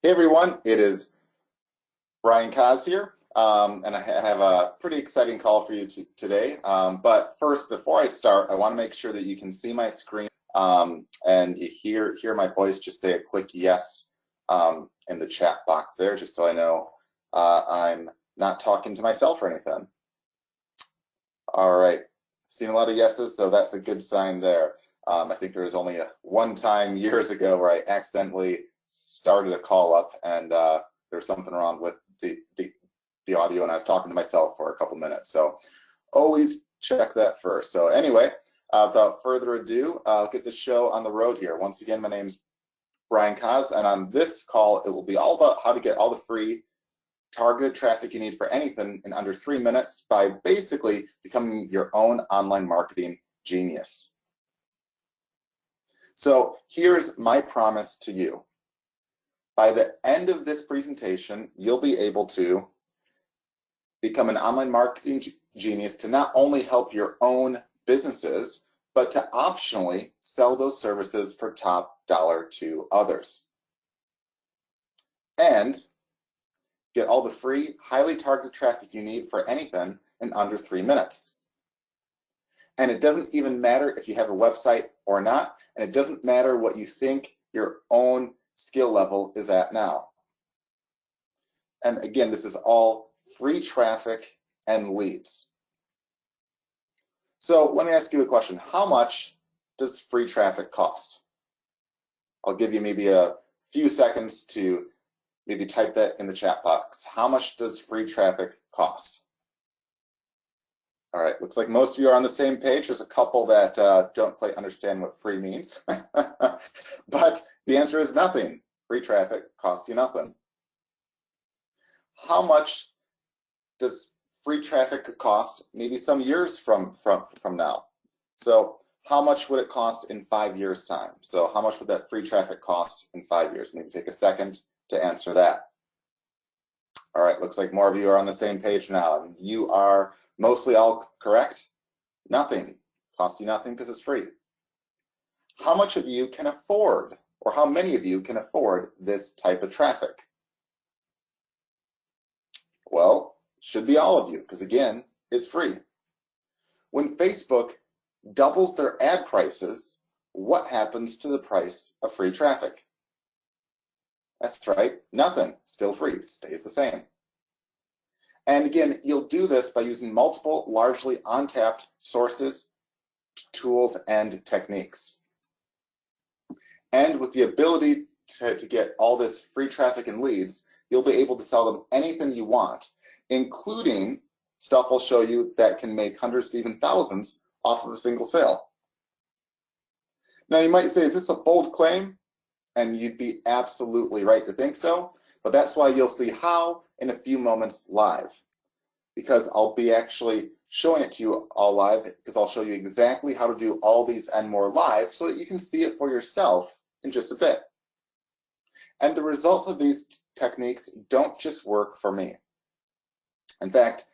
Hey everyone, it is Brian Kaz here, and I have a pretty exciting call for you today. But first, before I start, I want to make sure that you can see my screen and you hear my voice. Just say a quick yes in the chat box there, just so I know I'm not talking to myself or anything. All right, seen a lot of yeses, so that's a good sign there. I think there was only one time years ago where I accidentally started a call up and there's something wrong with the audio and I was talking to myself for a couple minutes. So always check that first. So anyway, without further ado, I'll get the show on the road here. Once again, my name's Brian Kaz, and on this call, it will be all about how to get all the free targeted traffic you need for anything in under 3 minutes by basically becoming your own online marketing genius. So here's my promise to you. By the end of this presentation, you'll be able to become an online marketing genius to not only help your own businesses, but to optionally sell those services for top dollar to others. And get all the free, highly targeted traffic you need for anything in under 3 minutes. And it doesn't even matter if you have a website or not, and it doesn't matter what you think your own skill level is at now. And again, this is all free traffic and leads. So let me ask you a question. How much does free traffic cost? I'll give you maybe a few seconds to maybe type that in the chat box. How much does free traffic cost? All right, looks like most of you are on the same page. There's a couple that don't quite understand what free means. But the answer is nothing. Free traffic costs you nothing. How much does free traffic cost maybe some years from now? So how much would it cost in 5 years' time? So how much would that free traffic cost in 5 years? Maybe take a second to answer that. All right, looks like more of you are on the same page now, and you are mostly all correct. Nothing. Costs you nothing because it's free. How much of you can afford, or how many of you can afford this type of traffic? Well, should be all of you, because again, it's free. When Facebook doubles their ad prices, what happens to the price of free traffic? That's right, nothing, still free, stays the same. And again, you'll do this by using multiple, largely untapped sources, tools, and techniques. And with the ability to get all this free traffic and leads, you'll be able to sell them anything you want, including stuff I'll show you that can make hundreds to even thousands off of a single sale. Now you might say, is this a bold claim? And you'd be absolutely right to think so, but that's why you'll see how in a few moments live, because I'll be actually showing it to you all live, because I'll show you exactly how to do all these and more live so that you can see it for yourself in just a bit. And the results of these techniques don't just work for me. In fact,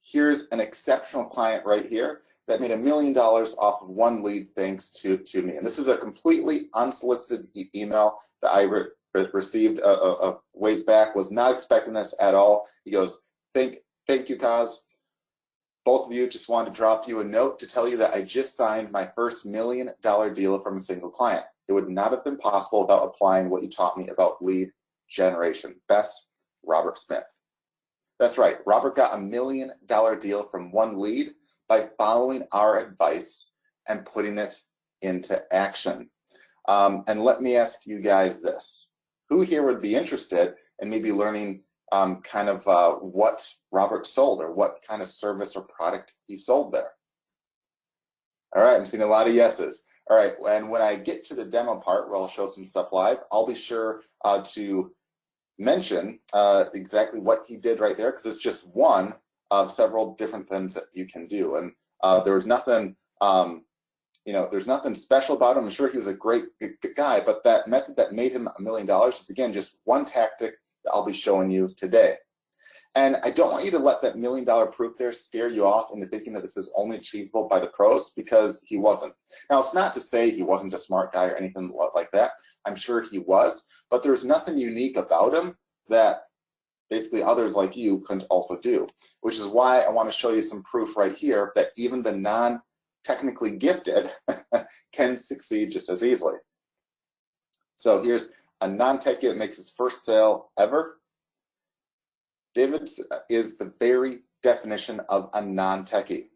here's an exceptional client right here that made $1 million off of one lead thanks to me. And this is a completely unsolicited email that I received a ways back. Was not expecting this at all. He goes, thank you, Kaz. Both of you, just wanted to drop you a note to tell you that I just signed my first $1 million deal from a single client. It would not have been possible without applying what you taught me about lead generation. Best, Robert Smith. That's right, Robert got $1 million deal from one lead by following our advice and putting it into action. And let me ask you guys this. Who here would be interested in maybe learning what Robert sold, or what kind of service or product he sold there? All right, I'm seeing a lot of yeses. All right, and when I get to the demo part where I'll show some stuff live, I'll be sure to mention exactly what he did right there, because it's just one of several different things that you can do. And there was nothing, there's nothing special about him. I'm sure he was a great guy, but that method that made him $1 million is, again, just one tactic that I'll be showing you today. And I don't want you to let that $1 million proof there scare you off into thinking that this is only achievable by the pros, because he wasn't. Now, it's not to say he wasn't a smart guy or anything like that. I'm sure he was, but there's nothing unique about him that basically others like you couldn't also do, which is why I want to show you some proof right here that even the non-technically gifted can succeed just as easily. So here's a non-techie that makes his first sale ever. David is the very definition of a non-techie.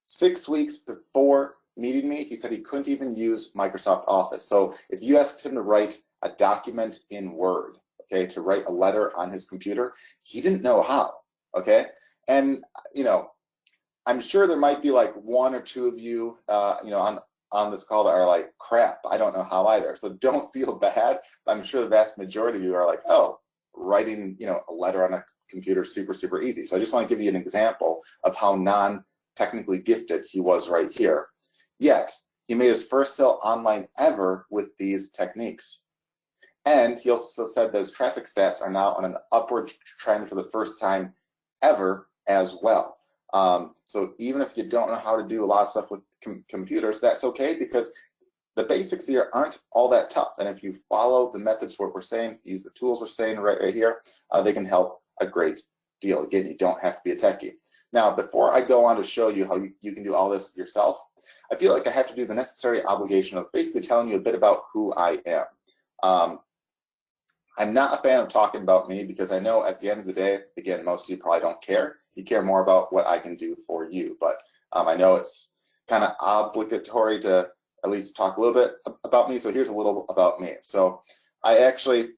6 weeks before meeting me, he said he couldn't even use Microsoft Office. So if you asked him to write a document in Word, okay, to write a letter on his computer, he didn't know how, okay? And, you know, I'm sure there might be like one or two of you, you know, on this call that are like, crap, I don't know how either. So don't feel bad. I'm sure the vast majority of you are like, oh, writing, you know, a letter on a computer is super, super easy. So I just want to give you an example of how non-technically gifted he was right here. Yet, he made his first sale online ever with these techniques. And he also said that his traffic stats are now on an upward trend for the first time ever as well. So even if you don't know how to do a lot of stuff with computers, that's okay, because the basics here aren't all that tough. And if you follow the methods what we're saying, use the tools we're saying right here, they can help a great deal. Again, you don't have to be a techie. Now, before I go on to show you how you can do all this yourself, I feel like I have to do the necessary obligation of basically telling you a bit about who I am. I'm not a fan of talking about me, because I know at the end of the day, again, most of you probably don't care. You care more about what I can do for you. But I know it's kind of obligatory to at least talk a little bit about me. So here's a little about me. So I actually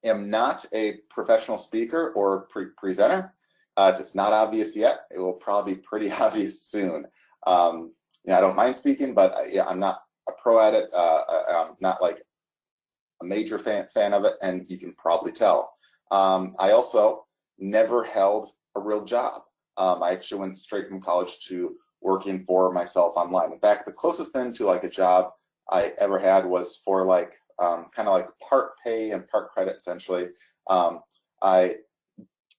am not a professional speaker or presenter. It's not obvious yet. It will probably be pretty obvious soon. You know, I don't mind speaking, but yeah, I'm not a pro at it. I'm not like a major fan of it, and you can probably tell. I also never held a real job. I actually went straight from college to working for myself online. In fact, the closest thing to like a job I ever had was for like kind of like part pay and part credit, essentially. I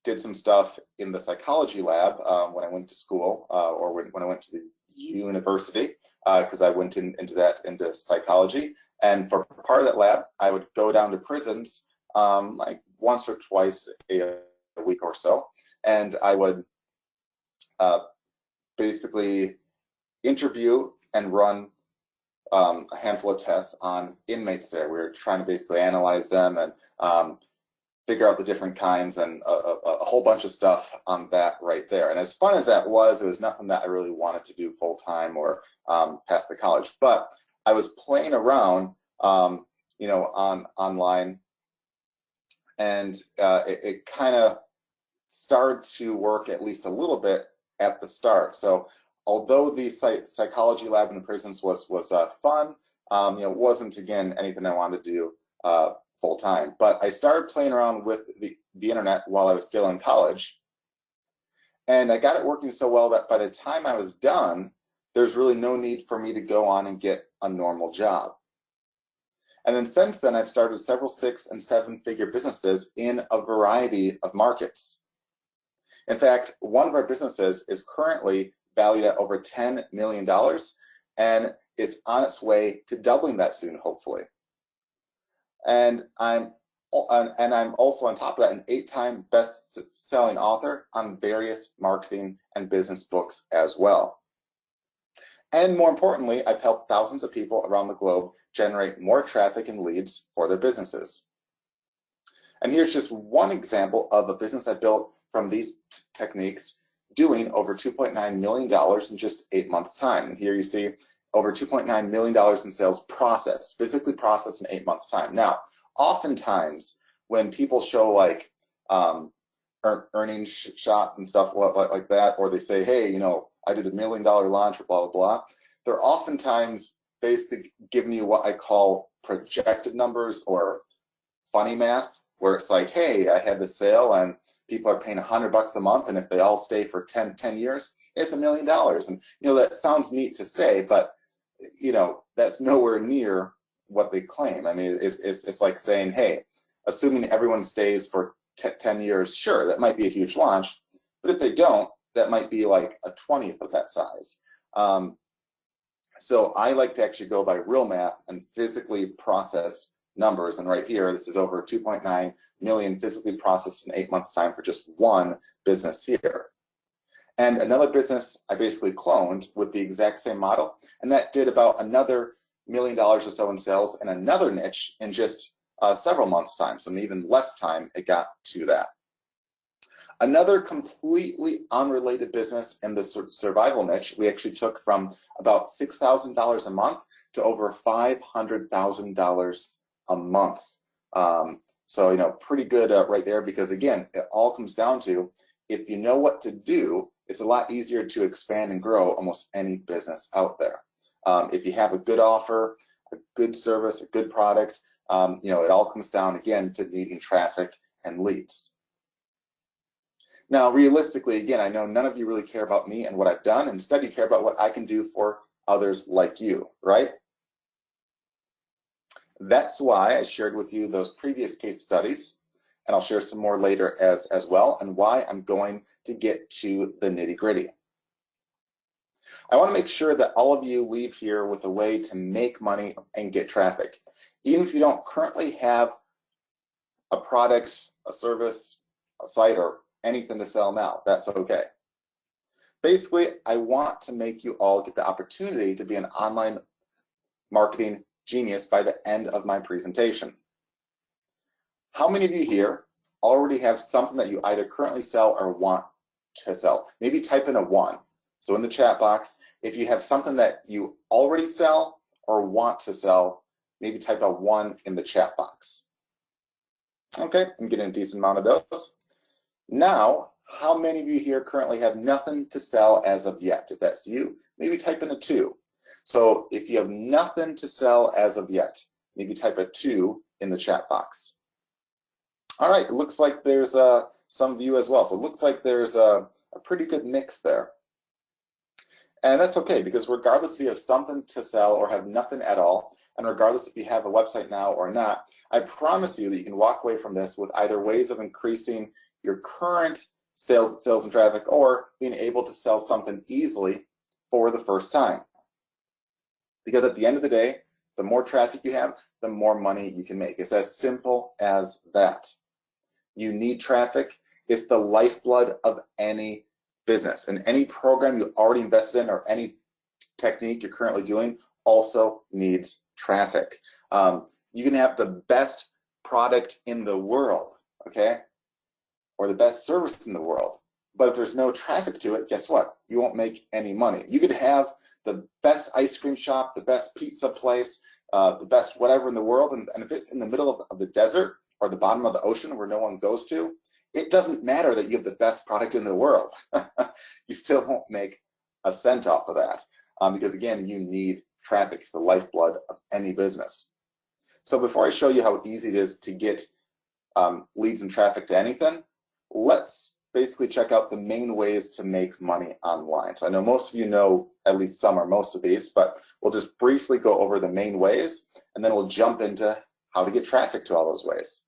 did some stuff in the psychology lab when I went to school, or when I went to the university, because I went into psychology. And for part of that lab, I would go down to prisons like once or twice a week or so, and I would basically interview and run a handful of tests on inmates there. We were trying to basically analyze them and figure out the different kinds, and a whole bunch of stuff on that right there. And as fun as that was, it was nothing that I really wanted to do full time or past the college. But I was playing around, you know, online, and it kind of started to work at least a little bit at the start. So although the psychology lab in the prisons was fun, you know, it wasn't, again, anything I wanted to do full time. But I started playing around with the internet while I was still in college, and I got it working so well that by the time I was done, there's really no need for me to go on and get a normal job. And then since then, I've started several 6- and 7-figure businesses in a variety of markets. In fact, one of our businesses is currently valued at over $10 million and is on its way to doubling that soon, hopefully. And I'm also, on top of that, an 8-time best-selling author on various marketing and business books as well. And more importantly, I've helped thousands of people around the globe generate more traffic and leads for their businesses. And here's just one example of a business I built from these techniques, doing over $2.9 million in just 8 months' time. And here you see over $2.9 million in sales processed, physically processed in 8 months' time. Now, oftentimes when people show like earnings shots and stuff like that, or they say, hey, you know, I did $1 million launch or blah, blah, blah, they're oftentimes basically giving you what I call projected numbers or funny math, where it's like, hey, I had this sale and people are paying $100 a month, and if they all stay for 10 years, it's $1 million. And, you know, that sounds neat to say, but, you know, that's nowhere near what they claim. I mean, it's like saying, hey, assuming everyone stays for 10 years, sure, that might be a huge launch, but if they don't, that might be like a 20th of that size. So I like to actually go by real math and physically processed numbers. And right here, this is over 2.9 million physically processed in 8 months' time for just one business here. And another business I basically cloned with the exact same model, and that did about another $1 million or so in sales in another niche in just several months' time. So in even less time, it got to that. Another completely unrelated business in the survival niche, we actually took from about $6,000 a month to over $500,000 a month. So, you know, pretty good right there, because again, it all comes down to, if you know what to do, it's a lot easier to expand and grow almost any business out there. If you have a good offer, a good service, a good product, you know, it all comes down again to needing traffic and leads. Now, realistically, again, I know none of you really care about me and what I've done. Instead, you care about what I can do for others like you, right? That's why I shared with you those previous case studies, and I'll share some more later as well, and why I'm going to get to the nitty-gritty. I want to make sure that all of you leave here with a way to make money and get traffic. Even if you don't currently have a product, a service, a site, or anything to sell now, that's okay. Basically, I want to make you all get the opportunity to be an online marketing genius by the end of my presentation. How many of you here already have something that you either currently sell or want to sell? Maybe type in a 1. So in the chat box, if you have something that you already sell or want to sell, maybe type a 1 in the chat box. Okay, I'm getting a decent amount of those. Now, how many of you here currently have nothing to sell as of yet? If that's you, maybe type in a 2. So if you have nothing to sell as of yet, maybe type a 2 in the chat box. All right, it looks like there's some of you as well. So it looks like there's a pretty good mix there. And that's okay, because regardless if you have something to sell or have nothing at all, and regardless if you have a website now or not, I promise you that you can walk away from this with either ways of increasing your current sales and traffic, or being able to sell something easily for the first time. Because at the end of the day, the more traffic you have, the more money you can make. It's as simple as that. You need traffic. It's the lifeblood of any business, and any program you already invested in or any technique you're currently doing also needs traffic. You can have the best product in the world, okay, or the best service in the world, but if there's no traffic to it, guess what? You won't make any money. You could have the best ice cream shop, the best pizza place, the best whatever in the world, and if it's in the middle of the desert or the bottom of the ocean where no one goes to, it doesn't matter that you have the best product in the world. You still won't make a cent off of that, because again, you need traffic. It's the lifeblood of any business. So before I show you how easy it is to get leads and traffic to anything, let's basically check out the main ways to make money online. So I know most of you know at least some or most of these, but we'll just briefly go over the main ways, and then we'll jump into how to get traffic to all those ways.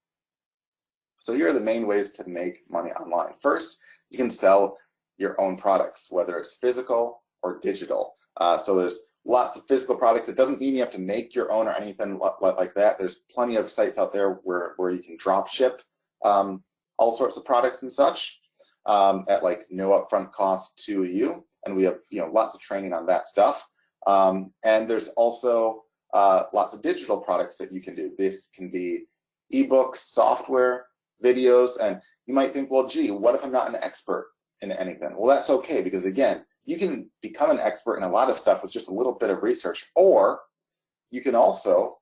So here are the main ways to make money online. First, you can sell your own products, whether it's physical or digital. So there's lots of physical products. It doesn't mean you have to make your own or anything like that. There's plenty of sites out there where you can drop ship all sorts of products and such at like no upfront cost to you. And we have lots of training on that stuff. And there's also lots of digital products that you can do. This can be ebooks, software, videos, and you might think, well, gee, what if I'm not an expert in anything? Well, that's okay, because again, you can become an expert in a lot of stuff with just a little bit of research, or you can also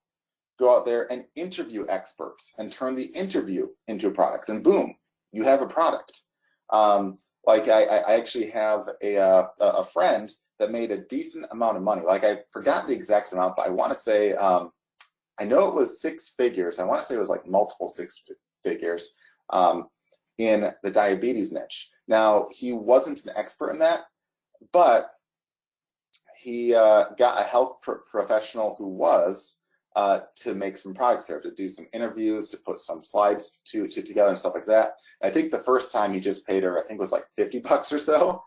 go out there and interview experts and turn the interview into a product, and boom, you have a product. Like I actually have a friend that made a decent amount of money. Like I forgot the exact amount, but I want to say, I know it was 6 figures. I want to say it was like multiple 6 figures in the diabetes niche. Now, he wasn't an expert in that, but he got a health professional who was, to make some products there, to do some interviews, to put some slides together and stuff like that. And I think the first time he just paid her, I think it was like $50 or so,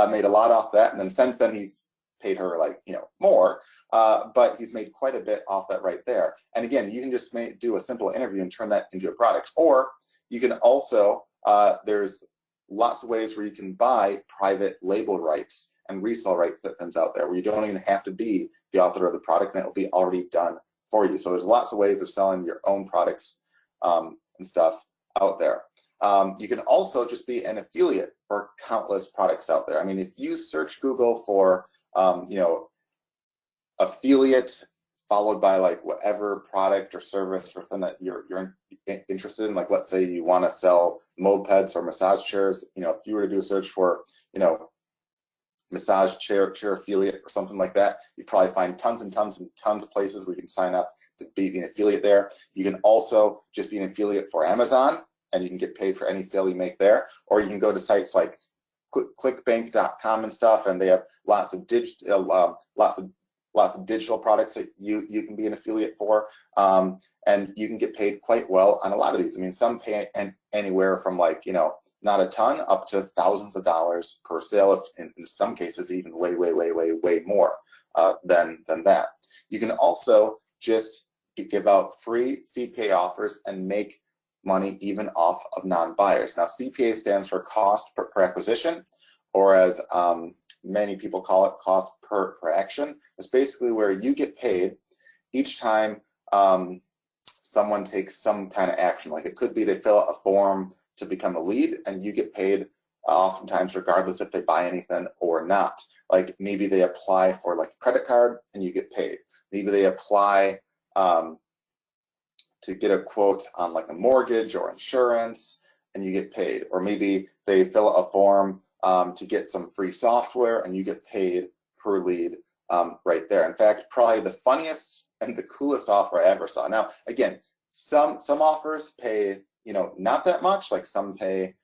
made a lot off that. And then since then he's paid her like, more, but he's made quite a bit off that right there. And again, you can just do a simple interview and turn that into a product. Or you can also, there's lots of ways where you can buy private label rights and resell rights that's out there, where you don't even have to be the author of the product, and it will be already done for you. So there's lots of ways of selling your own products and stuff out there. You can also just be an affiliate for countless products out there. I mean, if you search Google for, affiliate followed by like whatever product or service or thing that you're interested in, like let's say you want to sell mopeds or massage chairs, if you were to do a search for, massage chair affiliate or something like that, you'd probably find tons and tons and tons of places where you can sign up to be an affiliate there. You can also just be an affiliate for Amazon, and you can get paid for any sale you make there. Or you can go to sites like clickbank.com and stuff, and they have lots of digital products that you can be an affiliate for, and you can get paid quite well on a lot of these. I mean, some pay anywhere from like, not a ton up to thousands of dollars per sale, in some cases even way more than that. You can also just give out free CPA offers and make money even off of non-buyers. Now, CPA stands for cost per acquisition, or as many people call it, cost per action. It's basically where you get paid each time someone takes some kind of action. Like it could be they fill out a form to become a lead, and you get paid oftentimes regardless if they buy anything or not. Like maybe they apply for like a credit card and you get paid. Maybe they apply to get a quote on like a mortgage or insurance and you get paid. Or maybe they fill out a form to get some free software and you get paid per lead right there. In fact, probably the funniest and the coolest offer I ever saw. Now, again, some offers pay, not that much, like some pay,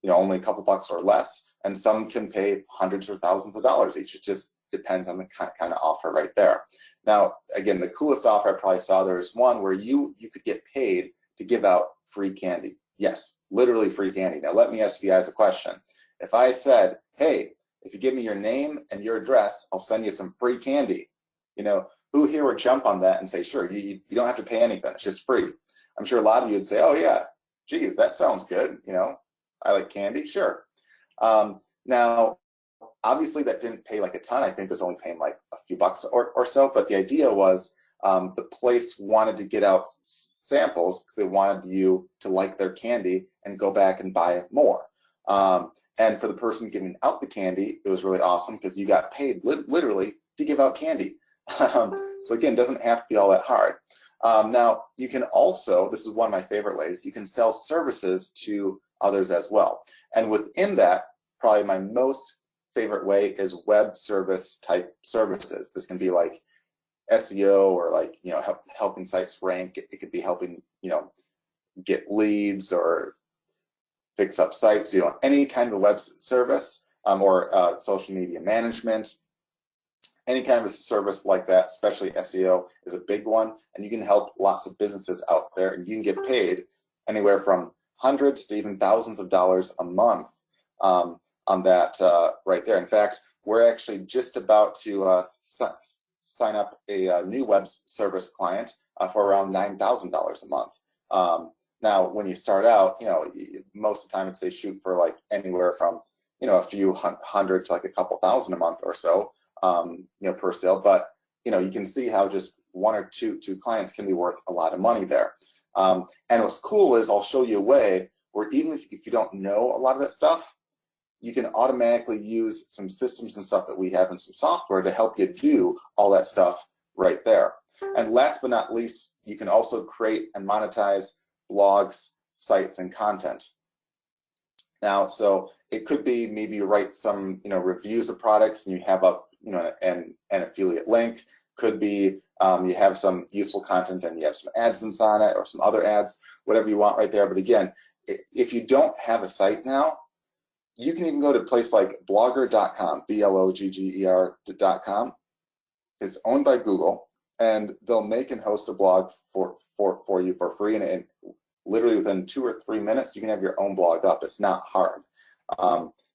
only a couple bucks or less, and some can pay hundreds or thousands of dollars each. It just depends on the kind of offer right there. Now, again, the coolest offer I probably saw, there's one where you could get paid to give out free candy. Yes, literally free candy. Now, let me ask you guys a question. If I said, hey, if you give me your name and your address, I'll send you some free candy, who here would jump on that and say, sure, you don't have to pay anything, it's just free? I'm sure a lot of you would say, oh yeah, geez, that sounds good, I like candy, sure. Now, obviously that didn't pay like a ton. I think it was only paying like a few bucks or so, but the idea was the place wanted to get out samples because they wanted you to like their candy and go back and buy more. And for the person giving out the candy, it was really awesome because you got paid literally to give out candy. So again, it doesn't have to be all that hard. Now, you can also, this is one of my favorite ways, you can sell services to others as well. And within that, probably my most favorite way is web service type services. This can be like SEO or like, helping sites rank. It could be helping, get leads or fix up sites, any kind of a web service or social media management. Any kind of a service like that, especially SEO, is a big one, and you can help lots of businesses out there, and you can get paid anywhere from hundreds to even thousands of dollars a month on that right there. In fact, we're actually just about to sign up a new web service client for around $9,000 a month. Now, when you start out, most of the time it's shoot for like anywhere from a few hundred to like a couple thousand a month or so. Per sale, but you can see how just one or two clients can be worth a lot of money there. And what's cool is I'll show you a way where even if you don't know a lot of that stuff, you can automatically use some systems and stuff that we have in some software to help you do all that stuff right there. And last but not least, you can also create and monetize blogs, sites, and content. Now, so it could be maybe you write some reviews of products and you have up an affiliate link. Could be you have some useful content and you have some AdSense on it or some other ads, whatever you want right there. But again, if you don't have a site now, you can even go to a place like blogger.com, blogger.com. It's owned by Google, and they'll make and host a blog for you for free, and literally within 2 or 3 minutes, you can have your own blog up. It's not hard.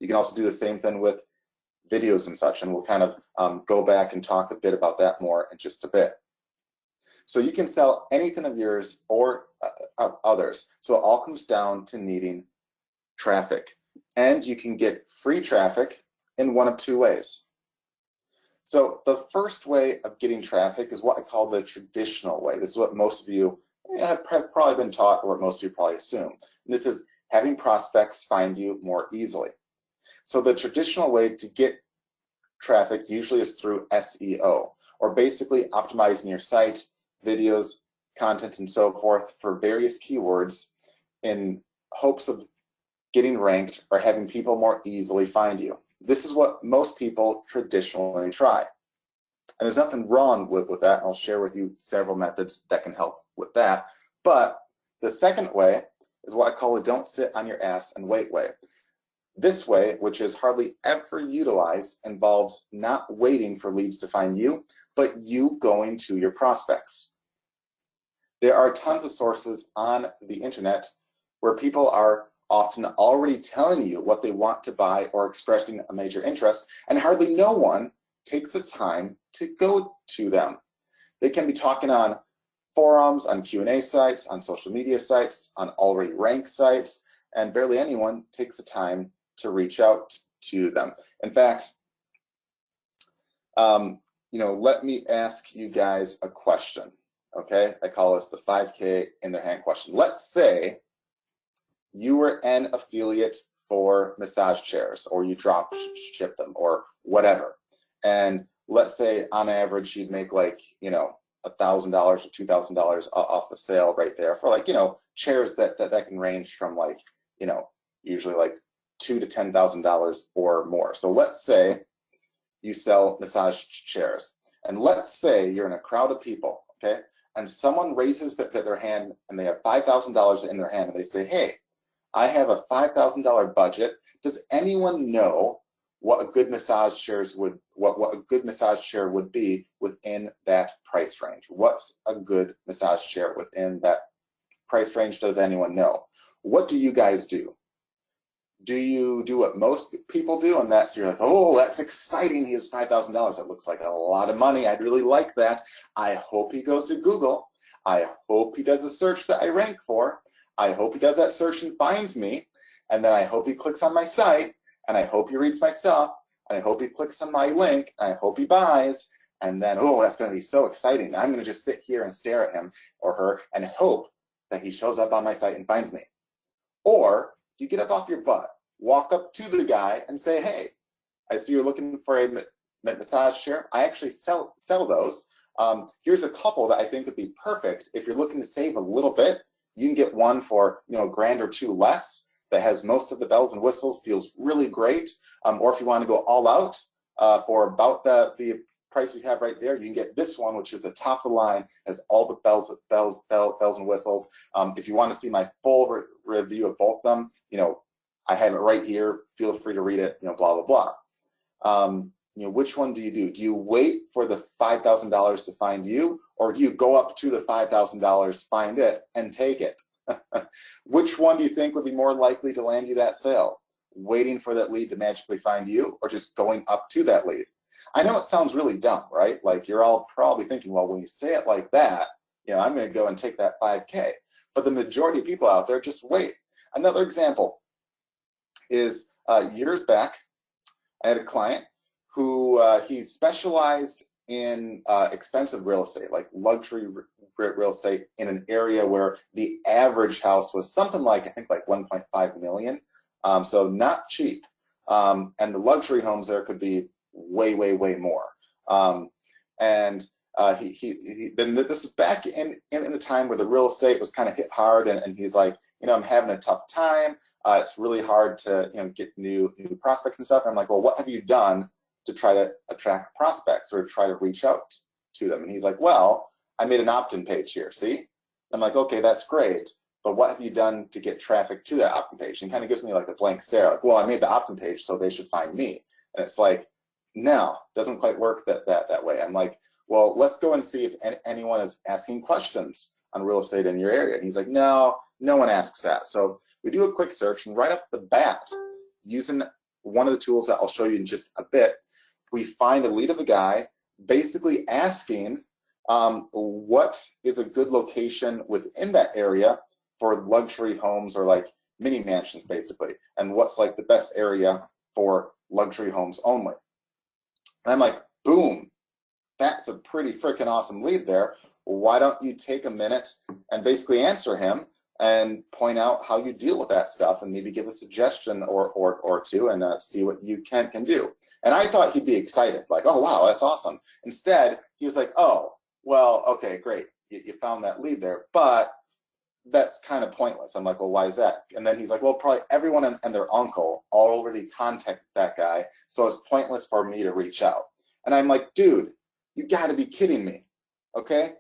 You can also do the same thing with videos and such, and we'll kind of go back and talk a bit about that more in just a bit. So you can sell anything of yours or others. So it all comes down to needing traffic. And you can get free traffic in one of two ways. So the first way of getting traffic is what I call the traditional way. This is what most of you have probably been taught, or what most of you probably assume. And this is having prospects find you more easily. So the traditional way to get traffic usually is through SEO, or basically optimizing your site, videos, content, and so forth for various keywords in hopes of getting ranked or having people more easily find you. This is what most people traditionally try. And there's nothing wrong with that. I'll share with you several methods that can help with that. But the second way is what I call a don't sit on your ass and wait way. This way, which is hardly ever utilized, involves not waiting for leads to find you, but you going to your prospects. There are tons of sources on the internet where people are often already telling you what they want to buy or expressing a major interest, and hardly no one takes the time to go to them. They can be talking on forums, on Q&A sites, on social media sites, on already ranked sites, and barely anyone takes the time to reach out to them. In fact, let me ask you guys a question, okay? I call this the 5K in their hand question. Let's say you were an affiliate for massage chairs, or you drop ship them, or whatever. And let's say on average you'd make like, $1,000 or $2,000 off a sale right there for like, chairs that can range from like, usually like $2,000 to $10,000 or more. So let's say you sell massage chairs, and let's say you're in a crowd of people, okay? And someone raises their hand, and they have $5,000 in their hand, and they say, hey, I have a $5,000 budget. Does anyone know what a good massage chair would be within that price range? What's a good massage chair within that price range? Does anyone know? What do you guys do? Do you do what most people do? And that's, you're like, oh, that's exciting. He has $5,000. That looks like a lot of money. I'd really like that. I hope he goes to Google. I hope he does a search that I rank for. I hope he does that search and finds me. And then I hope he clicks on my site. And I hope he reads my stuff. And I hope he clicks on my link. And I hope he buys. And then, oh, that's going to be so exciting. I'm going to just sit here and stare at him or her and hope that he shows up on my site and finds me. Or you get up off your butt, walk up to the guy and say, hey, I see you're looking for a massage chair. I actually sell those. Here's a couple that I think would be perfect. If you're looking to save a little bit, you can get one for $1,000 or $2,000 less that has most of the bells and whistles, feels really great. Or if you want to go all out for about the price you have right there, you can get this one, which is the top of the line, has all the bells and whistles. If you want to see my full review of both of them, I have it right here. Feel free to read it. Blah blah blah. Which one do you do? Do you wait for the $5,000 to find you, or do you go up to the $5,000, find it, and take it? Which one do you think would be more likely to land you that sale? Waiting for that lead to magically find you, or just going up to that lead? I know it sounds really dumb, right? Like you're all probably thinking, well, when you say it like that, I'm going to go and take that 5K. But the majority of people out there just wait. Another example is years back, I had a client who he specialized in expensive real estate, like luxury real estate in an area where the average house was something like, I think like 1.5 million. So not cheap. And the luxury homes there could be way, way, way more. Then this is back in the time where the real estate was kind of hit hard, and he's like, I'm having a tough time. It's really hard to get new prospects and stuff. And I'm like, well, what have you done to try to attract prospects or try to reach out to them? And he's like, well, I made an opt-in page here. See? I'm like, okay, that's great. But what have you done to get traffic to that opt-in page? And he kind of gives me like a blank stare, like, well, I made the opt-in page, so they should find me. And it's like, no, doesn't quite work that way. I'm like, well, let's go and see if anyone is asking questions on real estate in your area. And he's like, no, no one asks that. So we do a quick search, and right off the bat, using one of the tools that I'll show you in just a bit, we find a lead of a guy basically asking what is a good location within that area for luxury homes or like mini mansions basically, and what's like the best area for luxury homes only. And I'm like, boom, that's a pretty freaking awesome lead there. Why don't you take a minute and basically answer him and point out how you deal with that stuff, and maybe give a suggestion or two, and see what you can do. And I thought he'd be excited, like, oh wow, that's awesome. Instead, he was like, oh, well, okay, great, you found that lead there, but that's kind of pointless. I'm like, well, why is that? And then he's like, well, probably everyone and their uncle already contacted that guy, so it's pointless for me to reach out. And I'm like, dude, you got to be kidding me, okay?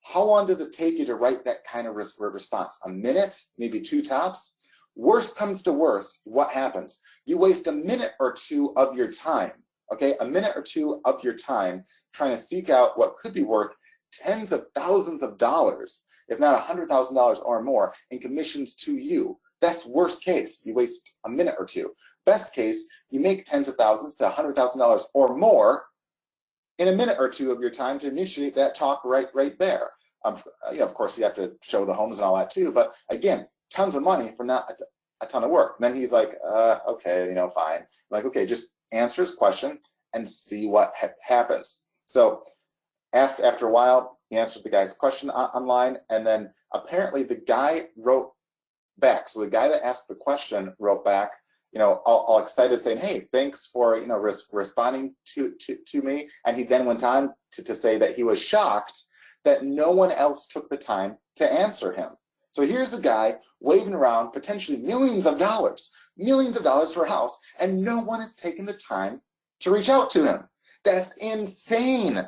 How long does it take you to write that kind of response? A minute, maybe 2 tops? Worst comes to worst, what happens? You waste a minute or 2 of your time, okay? A minute or 2 of your time trying to seek out what could be worth tens of thousands of dollars, if not $100,000 or more, in commissions to you. That's worst case. You waste a minute or 2. Best case, you make tens of thousands to $100,000 or more in a minute or 2 of your time to initiate that talk right there. You know, of course, you have to show the homes and all that too, but again, tons of money for not a ton of work. And then he's like, okay, you know, fine. I'm like, okay, just answer his question and see what happens. So after a while, he answered the guy's question online, and then apparently the guy wrote back. So the guy that asked the question wrote back, you know, all excited, saying, hey, thanks for, you know, responding to me. And he then went on to say that he was shocked that no one else took the time to answer him. So here's a guy waving around potentially millions of dollars for a house, and no one has taken the time to reach out to him. That's insane.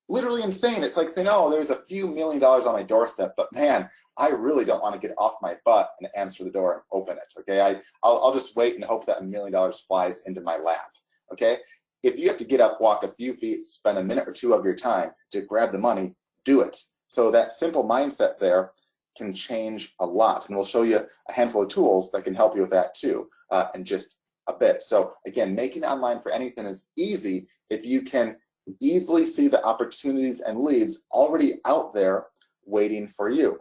Literally insane. It's like saying, oh, there's a few $1 million on my doorstep, but man, I really don't want to get off my butt and answer the door and open it, okay? I'll just wait and hope that $1 million flies into my lap, okay? If you have to get up, walk a few feet, spend a minute or 2 of your time to grab the money, do it. So that simple mindset there can change a lot, and we'll show you a handful of tools that can help you with that too in just a bit. So again, making online for anything is easy if you can easily see the opportunities and leads already out there waiting for you.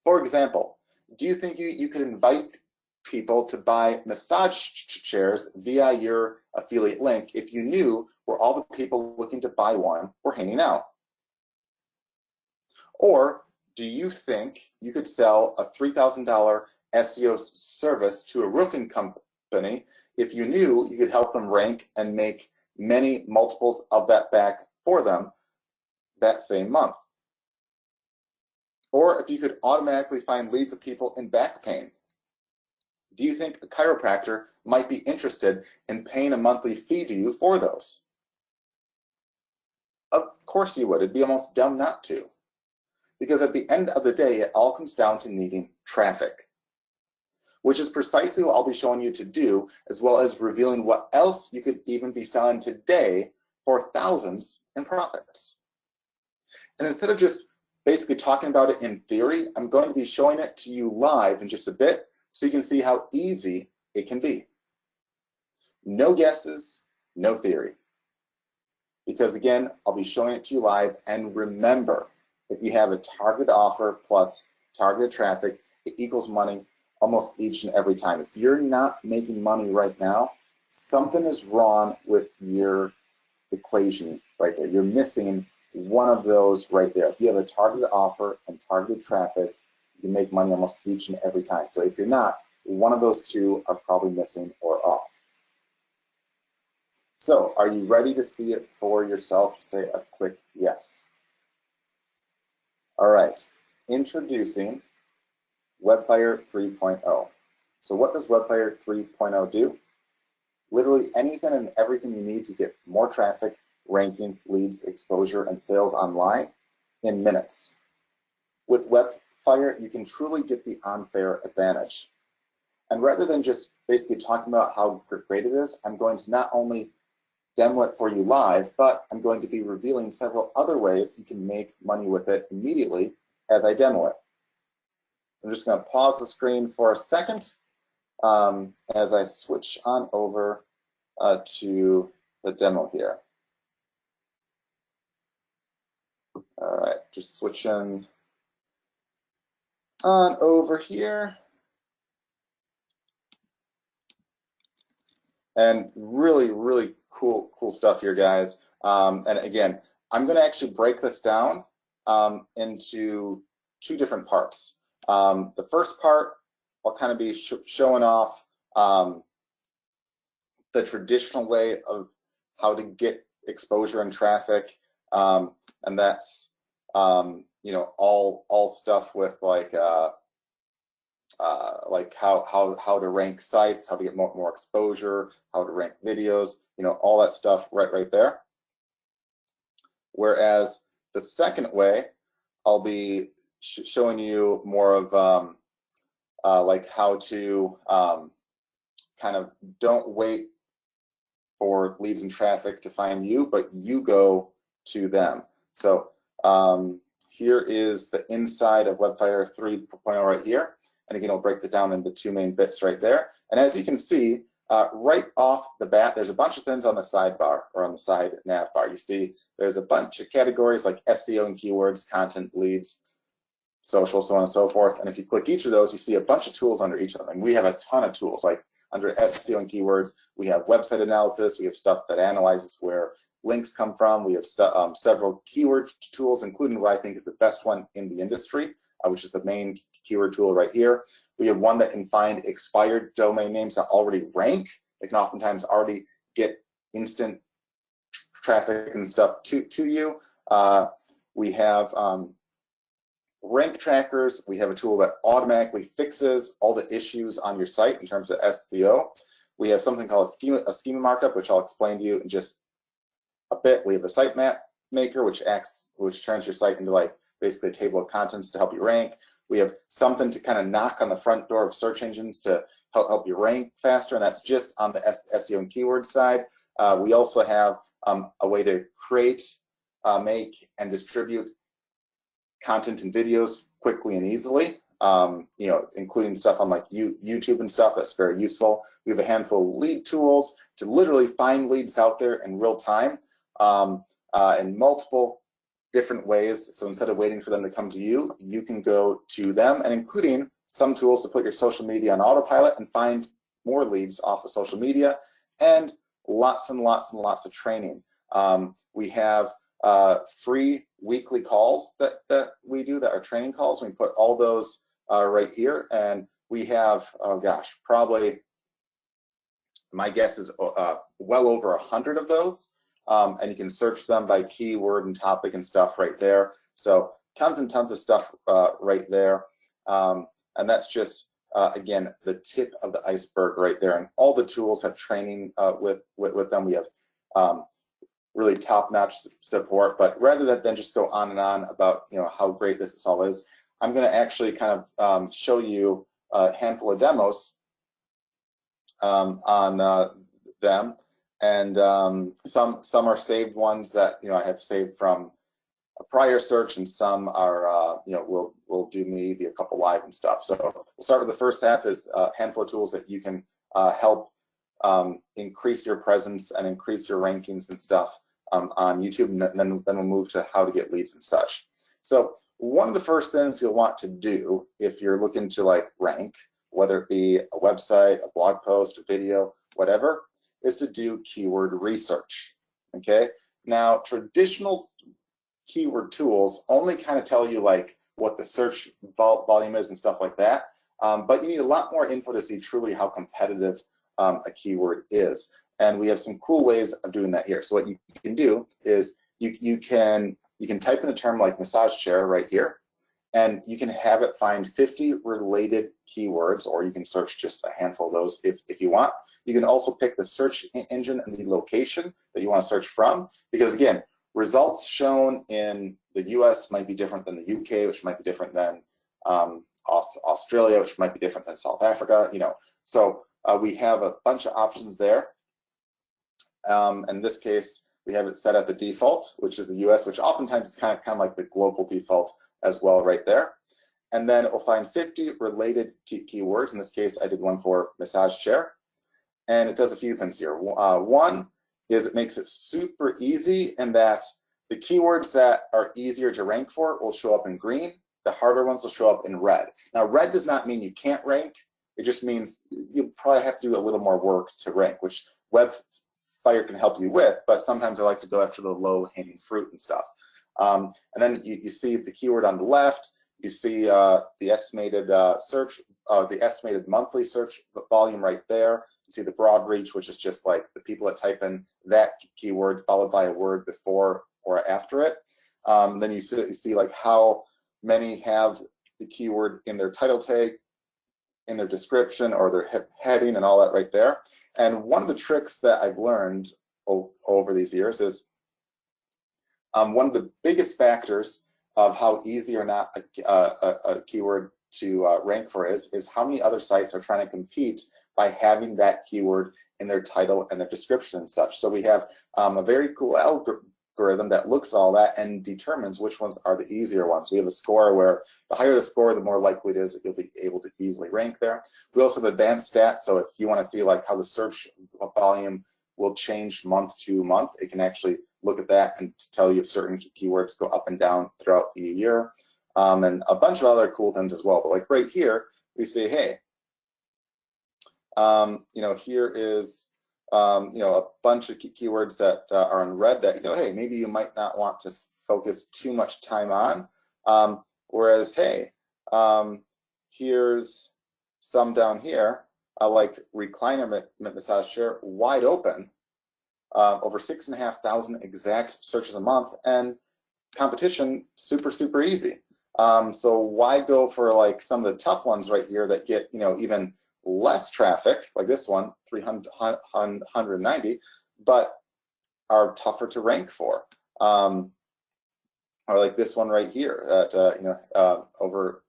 For example, do you think you could invite people to buy massage chairs via your affiliate link if you knew where all the people looking to buy one were hanging out? Or do you think you could sell a $3,000 SEO service to a roofing company if you knew you could help them rank and make many multiples of that back for them that same month? Or if you could automatically find leads of people in back pain, do you think a chiropractor might be interested in paying a monthly fee to you for those? Of course you would. It'd be almost dumb not to. Because at the end of the day, it all comes down to needing traffic, which is precisely what I'll be showing you to do, as well as revealing what else you could even be selling today for thousands in profits. And instead of just basically talking about it in theory, I'm going to be showing it to you live in just a bit so you can see how easy it can be. No guesses, no theory. Because again, I'll be showing it to you live, and remember, if you have a targeted offer plus targeted traffic, it equals money almost each and every time. If you're not making money right now, something is wrong with your equation right there. You're missing one of those right there. If you have a targeted offer and targeted traffic, you can make money almost each and every time. So if you're not, one of those two are probably missing or off. So are you ready to see it for yourself? Say a quick yes. All right, introducing WebFire 3.0. So what does WebFire 3.0 do? Literally anything and everything you need to get more traffic, rankings, leads, exposure, and sales online in minutes. With WebFire, you can truly get the unfair advantage. And rather than just basically talking about how great it is, I'm going to not only demo it for you live, but I'm going to be revealing several other ways you can make money with it immediately as I demo it. I'm just going to pause the screen for a second as I switch on over to the demo here. All right, just switching on over here. And really, really cool stuff here, guys. And again, I'm going to actually break this down into two different parts. The first part, I'll kind of be showing off the traditional way of how to get exposure and traffic, and that's you know, all stuff with like how to rank sites, how to get more exposure, how to rank videos, you know, all that stuff right there. Whereas the second way, I'll be showing you more of like how to kind of don't wait for leads and traffic to find you, but you go to them. So here is the inside of WebFire 3.0 right here. And again, I'll break it down into two main bits right there. And as you can see, right off the bat, there's a bunch of things on the sidebar or on the side nav bar. You see there's a bunch of categories like SEO and keywords, content, leads, social, so on and so forth. And if you click each of those, you see a bunch of tools under each of them. And we have a ton of tools. Like under SEO and keywords, we have website analysis. We have stuff that analyzes where links come from. We have several keyword tools, including what I think is the best one in the industry, which is the main keyword tool right here. We have one that can find expired domain names that already rank. They can oftentimes already get instant traffic and stuff to you. We have rank trackers. We have a tool that automatically fixes all the issues on your site in terms of SEO. We have something called a schema markup, which I'll explain to you in just a bit. We have a site map maker, which turns your site into like basically a table of contents to help you rank. We have something to kind of knock on the front door of search engines to help you rank faster, and that's just on the SEO and keyword side. We also have a way to create, make, and distribute content and videos quickly and easily, you know, including stuff on like YouTube and stuff. That's very useful. We have a handful of lead tools to literally find leads out there in real time in multiple different ways. So instead of waiting for them to come to you, you can go to them, and including some tools to put your social media on autopilot and find more leads off of social media, and lots and lots and lots of training. We have free weekly calls that we do that are training calls. We put all those right here, and we have, oh gosh, probably, my guess is well over 100 of those. And you can search them by keyword and topic and stuff right there. So tons and tons of stuff right there. And that's just, again, the tip of the iceberg right there. And all the tools have training with them. We have really top-notch support. But rather than just go on and on about, you know, how great this all is, I'm going to actually kind of show you a handful of demos on them. And some are saved ones that, you know, I have saved from a prior search, and some are, you know, will do maybe a couple live and stuff. So we'll start with the first half is a handful of tools that you can help increase your presence and increase your rankings and stuff on YouTube, and then we'll move to how to get leads and such. So one of the first things you'll want to do if you're looking to like rank, whether it be a website, a blog post, a video, whatever, is to do keyword research. Okay, now traditional keyword tools only kind of tell you like what the search volume is and stuff like that, but you need a lot more info to see truly how competitive a keyword is, and we have some cool ways of doing that here. So what you can do is you can type in a term like massage chair right here, and you can have it find 50 related keywords, or you can search just a handful of those if you want. You can also pick the search engine and the location that you want to search from, because again, results shown in the US might be different than the UK, which might be different than Australia, which might be different than South Africa, you know. So we have a bunch of options there. In this case, we have it set at the default, which is the US, which oftentimes is kind of like the global default as well right there. And then it will find 50 related keywords. In this case, I did one for massage chair. And it does a few things here. One is it makes it super easy in that the keywords that are easier to rank for will show up in green. The harder ones will show up in red. Now, red does not mean you can't rank. It just means you probably have to do a little more work to rank, which WebFire can help you with, but sometimes I like to go after the low-hanging fruit and stuff. And then you see the keyword on the left. You see the estimated the estimated monthly search volume right there. You see the broad reach, which is just like the people that type in that keyword followed by a word before or after it. Then you see like how many have the keyword in their title tag, in their description, or their heading and all that right there. And one of the tricks that I've learned over these years is one of the biggest factors of how easy or not a keyword to rank for is how many other sites are trying to compete by having that keyword in their title and their description and such. So we have a very cool algorithm that looks at all that and determines which ones are the easier ones. We have a score where the higher the score, the more likely it is that you'll be able to easily rank there. We also have advanced stats, so if you want to see like how the search volume will change month to month, it can actually look at that and tell you if certain keywords go up and down throughout the year, and a bunch of other cool things as well. But like right here, we say, hey, here is a bunch of keywords that are in red that hey, maybe you might not want to focus too much time on. Whereas, hey, here's some down here, like recliner massage chair, wide open, over 6,500 exact searches a month, and competition super easy. So why go for like some of the tough ones right here that get even less traffic, like this one, 390, but are tougher to rank for, or like this one right here that over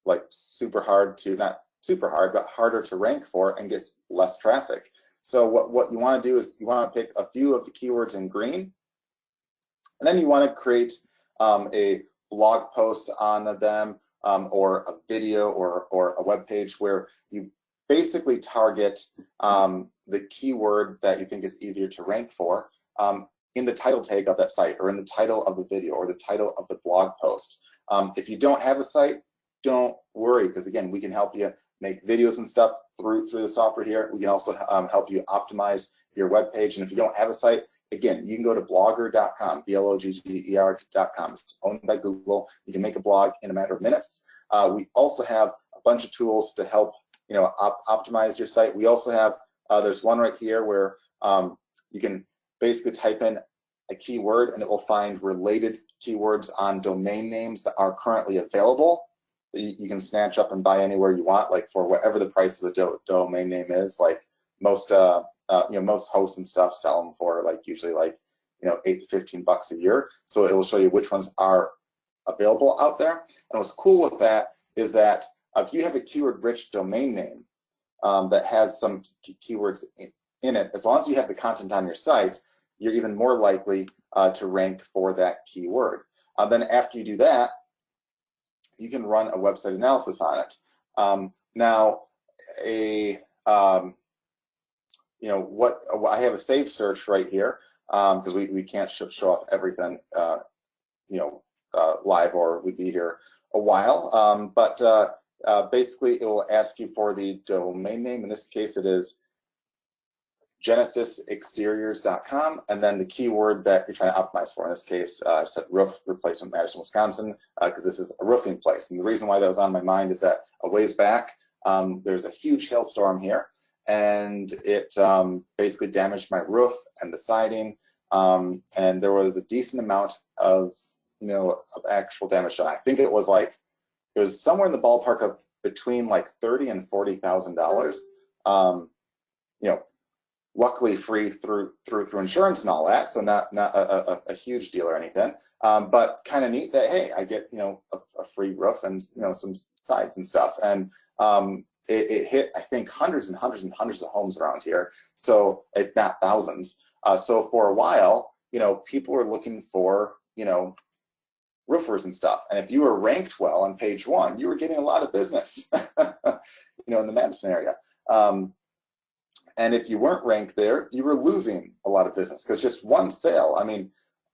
like super hard to, not super hard, but harder to rank for and gets less traffic. So what you want to do is you want to pick a few of the keywords in green, and then you want to create a blog post on them, or a video or a web page where you basically target the keyword that you think is easier to rank for in the title tag of that site, or in the title of the video, or the title of the blog post. If you don't have a site, don't worry, because again, we can help you make videos and stuff through the software here. We can also help you optimize your web page. And if you don't have a site, again, you can go to blogger.com, blogger.com. It's owned by Google. You can make a blog in a matter of minutes. We also have a bunch of tools to help optimize your site. We also have there's one right here where you can basically type in a keyword and it will find related keywords on domain names that are currently available. You can snatch up and buy anywhere you want, like for whatever the price of a domain name is. Like most most hosts and stuff sell them for like usually like $8 to $15 a year. So it will show you which ones are available out there. And what's cool with that is that if you have a keyword-rich domain name that has some keywords in it, as long as you have the content on your site, you're even more likely to rank for that keyword. Then after you do that, you can run a website analysis on it. Now, I have a saved search right here because we can't show off everything, live, or we'd be here a while. But basically, it will ask you for the domain name. In this case, it is genesisexteriors.com, and then the keyword that you're trying to optimize for. In this case, I said roof replacement, Madison, Wisconsin, because this is a roofing place. And the reason why that was on my mind is that a ways back, there's a huge hailstorm here, and it basically damaged my roof and the siding, and there was a decent amount of of actual damage done. I think it was somewhere in the ballpark of between like $30,000 and $40,000. Luckily free through insurance and all that, so not a huge deal or anything, but kind of neat that hey, I get a free roof and some sides and stuff. And it hit, I think, hundreds and hundreds and hundreds of homes around here. So if not thousands. So for a while, people were looking for, roofers and stuff. And if you were ranked well on page 1, you were getting a lot of business, in the Madison area. And if you weren't ranked there, you were losing a lot of business because just one sale,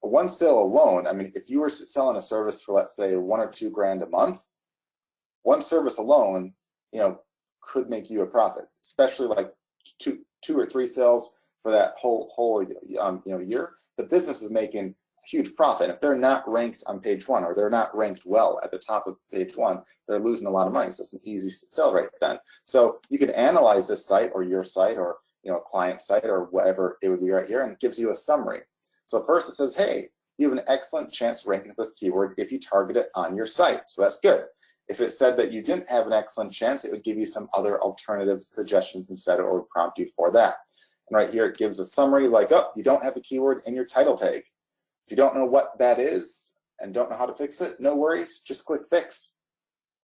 one sale alone, if you were selling a service for, let's say, $1 or $2 grand a month, one service alone, could make you a profit, especially like two or three sales for that whole year. The business is making a huge profit. If they're not ranked on page 1 or they're not ranked well at the top of page 1, they're losing a lot of money. So it's an easy sell right then. So you can analyze this site or your site or a client site or whatever it would be right here, and it gives you a summary. So first it says, hey, you have an excellent chance of ranking for this keyword if you target it on your site. So that's good. If it said that you didn't have an excellent chance, it would give you some other alternative suggestions instead, or would prompt you for that. And right here, it gives a summary like, oh, you don't have the keyword in your title tag. If you don't know what that is and don't know how to fix it, no worries, just click fix.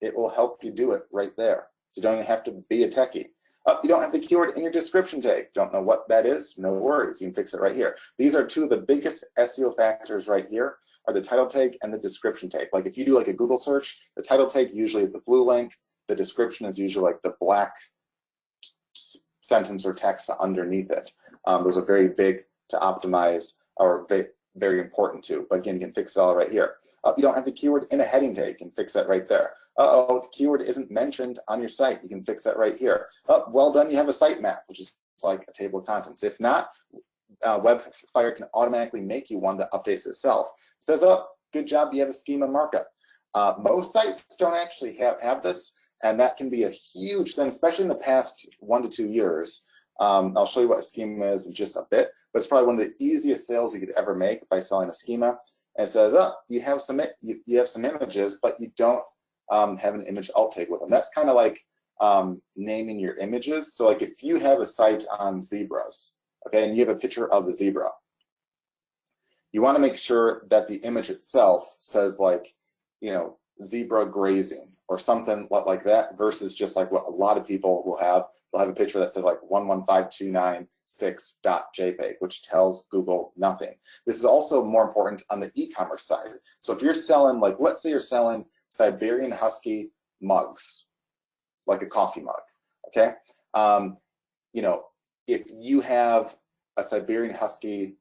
It will help you do it right there. So you don't even have to be a techie. Oh, you don't have the keyword in your description tag. Don't know what that is? No worries, you can fix it right here. These are two of the biggest SEO factors right here, are the title tag and the description tag. Like if you do like a Google search, the title tag usually is the blue link. The description is usually like the black sentence or text underneath it. Those are very big to optimize, or very important to. But again, you can fix it all right here. You don't have the keyword in a heading tag, you can fix that right there. Uh-oh, the keyword isn't mentioned on your site, you can fix that right here. Oh, well done, you have a sitemap, which is like a table of contents. If not, WebFire can automatically make you one that updates itself. It says, oh, good job, you have a schema markup. Most sites don't actually have this, and that can be a huge thing, especially in the past 1 to 2 years. I'll show you what a schema is in just a bit, but it's probably one of the easiest sales you could ever make by selling a schema. And it says, oh, you have some images, but you don't have an image alt tag with them. That's kind of like naming your images. So like if you have a site on zebras, okay, and you have a picture of the zebra, you want to make sure that the image itself says like, zebra grazing or something like that, versus just like what a lot of people will have. They'll have a picture that says like 115296.jpg, which tells Google nothing. This is also more important on the e-commerce side. So if you're selling, like, let's say you're selling Siberian Husky mugs, like a coffee mug, okay? If you have a Siberian Husky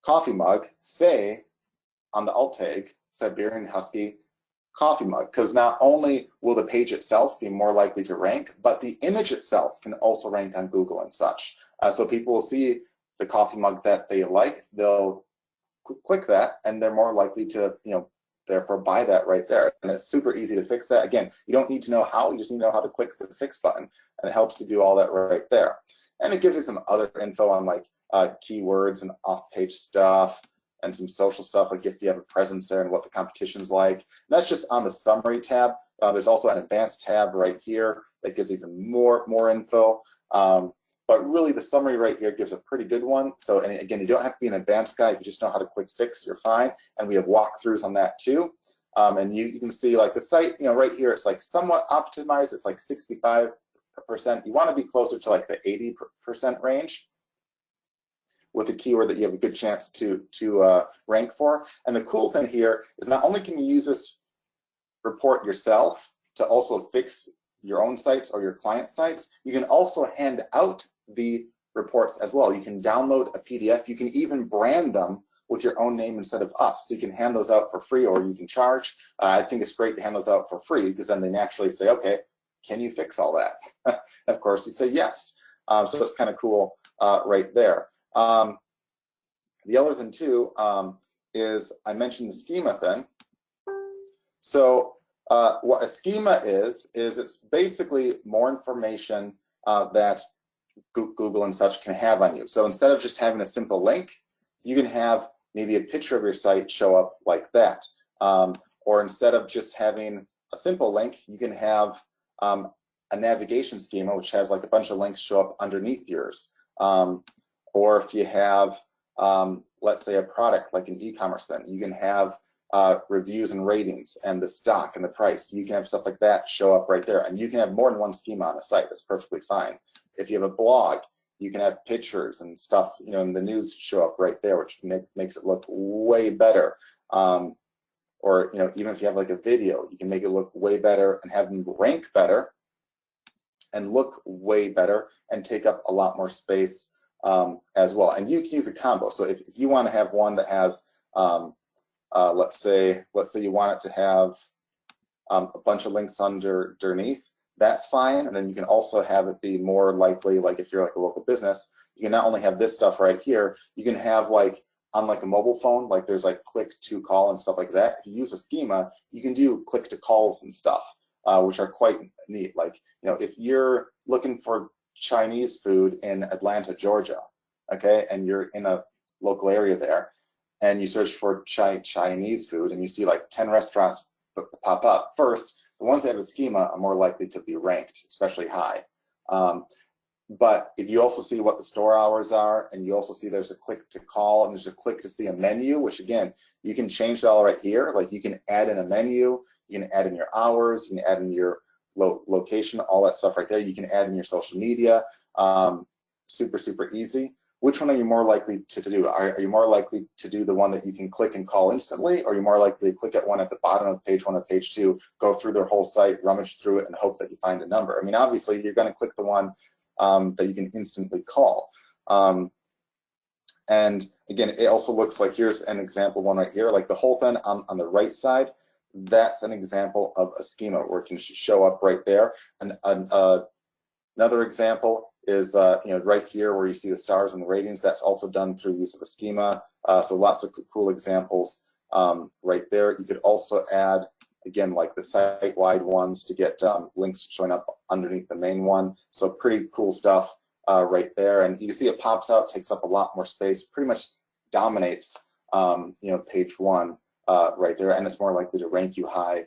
coffee mug, say on the alt tag, Siberian Husky coffee mug, because not only will the page itself be more likely to rank, but the image itself can also rank on Google and such. So people will see the coffee mug that they like, they'll click that, and they're more likely to, therefore buy that right there. And it's super easy to fix that. Again, you don't need to know how, you just need to know how to click the fix button, and it helps to do all that right there. And it gives you some other info on like keywords and off-page stuff, and some social stuff, like if you have a presence there and what the competition's like. And that's just on the summary tab. There's also an advanced tab right here that gives even more info. But really the summary right here gives a pretty good one. So, and again, you don't have to be an advanced guy. If you just know how to click fix, you're fine. And we have walkthroughs on that too. And you can see like the site, right here, it's like somewhat optimized. It's like 65%. You want to be closer to like the 80% range with a keyword that you have a good chance to rank for. And the cool thing here is not only can you use this report yourself to also fix your own sites or your client sites, you can also hand out the reports as well. You can download a PDF. You can even brand them with your own name instead of us. So you can hand those out for free, or you can charge. I think it's great to hand those out for free, because then they naturally say, okay, can you fix all that? Of course, you say yes. So it's kind of cool right there. The other thing too is I mentioned the schema thing. So what a schema is it's basically more information that Google and such can have on you. So instead of just having a simple link, you can have maybe a picture of your site show up like that. Or instead of just having a simple link, you can have a navigation schema, which has like a bunch of links show up underneath yours. Or if you have, let's say, a product like an e-commerce thing, you can have reviews and ratings and the stock and the price. You can have stuff like that show up right there, and you can have more than one schema on a site. That's perfectly fine. If you have a blog, you can have pictures and stuff, you know, and the news show up right there, which makes it look way better. Or, you know, even if you have like a video, you can make it look way better and have them rank better and look way better and take up a lot more space as well. And you can use a combo. So if you want to have one that has, let's say you want it to have a bunch of links underneath, that's fine. And then you can also have it be more likely, like if you're like a local business, you can not only have this stuff right here, you can have like on like a mobile phone, like there's like click to call and stuff like that. If you use a schema, you can do click to calls and stuff, which are quite neat. Like, you know, if you're looking for Chinese food in Atlanta, Georgia, okay, and you're in a local area there, and you search for Chinese food, and you see like 10 restaurants pop up. First, the ones that have a schema are more likely to be ranked, especially high. But if you also see what the store hours are, and you also see there's a click to call, and there's a click to see a menu, which again, you can change it all right here. Like you can add in a menu, you can add in your hours, you can add in your location, all that stuff right there. You can add in your social media, super, super easy. Which one are you more likely to do? Are you more likely to do the one that you can click and call instantly, or are you more likely to click at one at the bottom of page 1 or page 2, go through their whole site, rummage through it, and hope that you find a number? I mean, obviously, you're going to click the one that you can instantly call. And again, it also looks like, here's an example one right here, like the whole thing on the right side, that's an example of a schema where it can show up right there. And another example is you know, right here where you see the stars and the ratings. That's also done through the use of a schema. So lots of cool examples right there. You could also add, again, like the site-wide ones to get links showing up underneath the main one. So pretty cool stuff right there. And you can see it pops out, takes up a lot more space, pretty much dominates you know, page 1 right there, and it's more likely to rank you high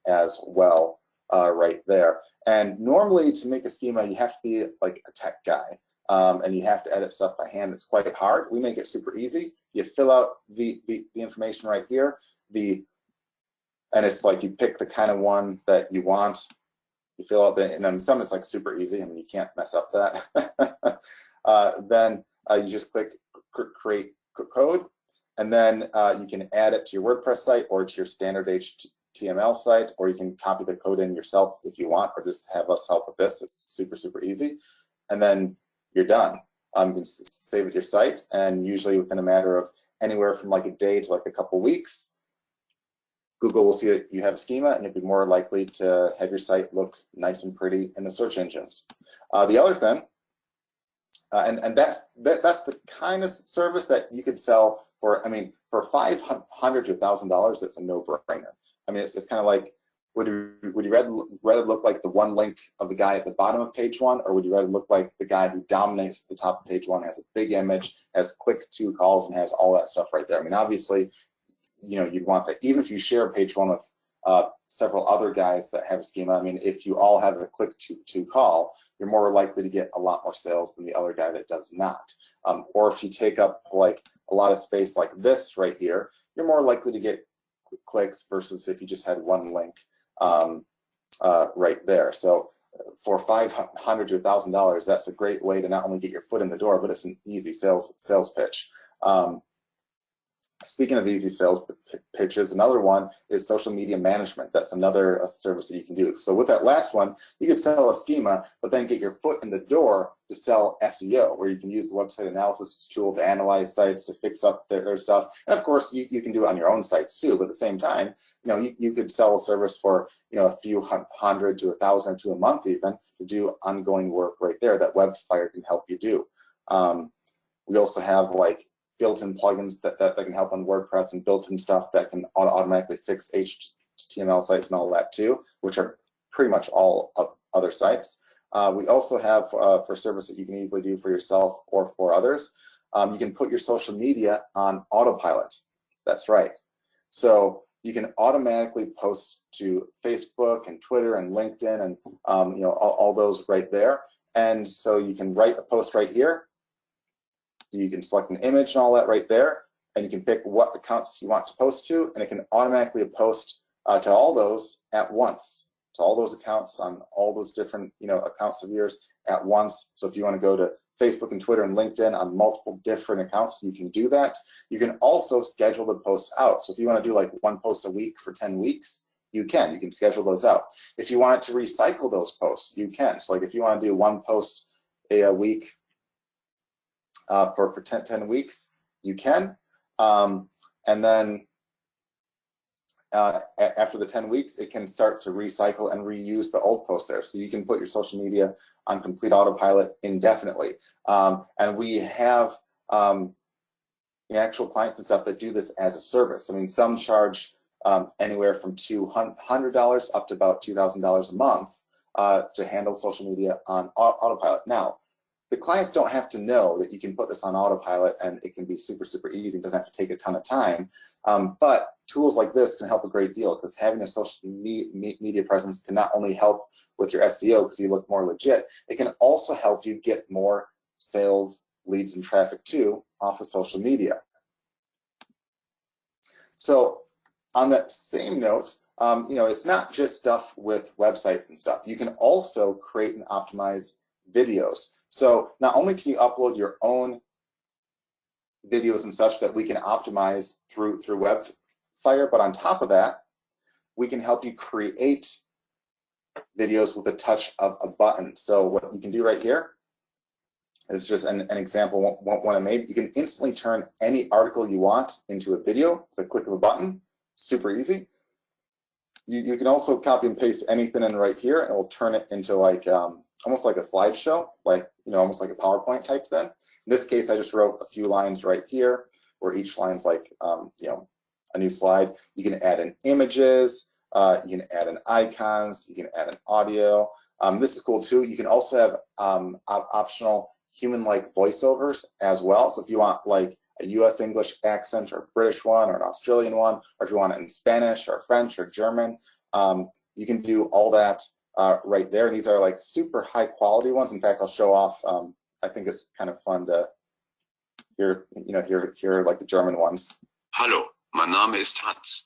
as well. Right there. And normally to make a schema, you have to be like a tech guy, and you have to edit stuff by hand. It's quite hard. We make it super easy. You fill out the information right here, and it's like you pick the kind of one that you want. You fill out and then some is like super easy. I mean, you can't mess up that. Then you just click create code, and then you can add it to your WordPress site or to your standard HTML site, or you can copy the code in yourself if you want, or just have us help with this. It's super, super easy. And then you're done. You can save it to your site, and usually within a matter of anywhere from like a day to like a couple weeks, Google will see that you have a schema, and you'll be more likely to have your site look nice and pretty in the search engines. The other thing, and that's the kind of service that you could sell for, I mean, for $500 to $1,000, it's a no-brainer. I mean, it's kind of like, would you rather look like the one link of the guy at the bottom of page 1, or would you rather look like the guy who dominates the top of page 1, has a big image, has click to calls, and has all that stuff right there? I mean, obviously, you know, you'd want that. Even if you share page 1 with several other guys that have a schema, I mean, if you all have a click to call, you're more likely to get a lot more sales than the other guy that does not. Or if you take up like a lot of space like this right here, you're more likely to get clicks versus if you just had one link right there. So for $500 to $1,000, that's a great way to not only get your foot in the door, but it's an easy sales pitch. Speaking of easy sales pitches, another one is social media management. That's another service that you can do. So with that last one, you could sell a schema, but then get your foot in the door to sell SEO, where you can use the website analysis tool to analyze sites, to fix up their stuff. And of course, you can do it on your own sites too, but at the same time, you know, you could sell a service for, you know, a few $100 to $1,000 or to a month even, to do ongoing work right there that WebFire can help you do. We also have like built-in plugins that can help on WordPress, and built-in stuff that can automatically fix HTML sites and all that too, which are pretty much all other sites. We also have for service that you can easily do for yourself or for others, you can put your social media on autopilot. That's right. So you can automatically post to Facebook and Twitter and LinkedIn and you know, all those right there. And so you can write a post right here. You can select an image and all that right there, and you can pick what accounts you want to post to, and it can automatically post to all those at once, to all those accounts on all those different accounts of yours at once. So if you want to go to Facebook and Twitter and LinkedIn on multiple different accounts, you can do that. You can also schedule the posts out. So if you want to do like one post a week for 10 weeks, you can schedule those out. If you want to recycle those posts, you can. So like if you want to do one post a week for 10 weeks, you can. And then after the 10 weeks, it can start to recycle and reuse the old posts there. So you can put your social media on complete autopilot indefinitely. And we have actual clients and stuff that do this as a service. I mean, some charge anywhere from $200 up to about $2,000 a month to handle social media on autopilot. Now, the clients don't have to know that you can put this on autopilot, and it can be super, super easy. It doesn't have to take a ton of time. But tools like this can help a great deal, because having a social media presence can not only help with your SEO because you look more legit, it can also help you get more sales, leads, and traffic too off of social media. So on that same note, it's not just stuff with websites and stuff. You can also create and optimize videos. So not only can you upload your own videos and such that we can optimize through WebFire, but on top of that, we can help you create videos with the touch of a button. So what you can do right here is just an example one I made. You can instantly turn any article you want into a video with a click of a button. Super easy. You can also copy and paste anything in right here, and it will turn it into like almost like a slideshow, like almost like a PowerPoint type thing. In this case, I just wrote a few lines right here, where each line's like a new slide. You can add in images, you can add in icons, you can add in audio. This is cool too. You can also have optional human-like voiceovers as well. So if you want like a US English accent or a British one or an Australian one, or if you want it in Spanish or French or German, you can do all that right there. These are like super high quality ones. In fact, I'll show off. I think it's kind of fun to hear like the German ones. Hallo, mein Name ist Hans.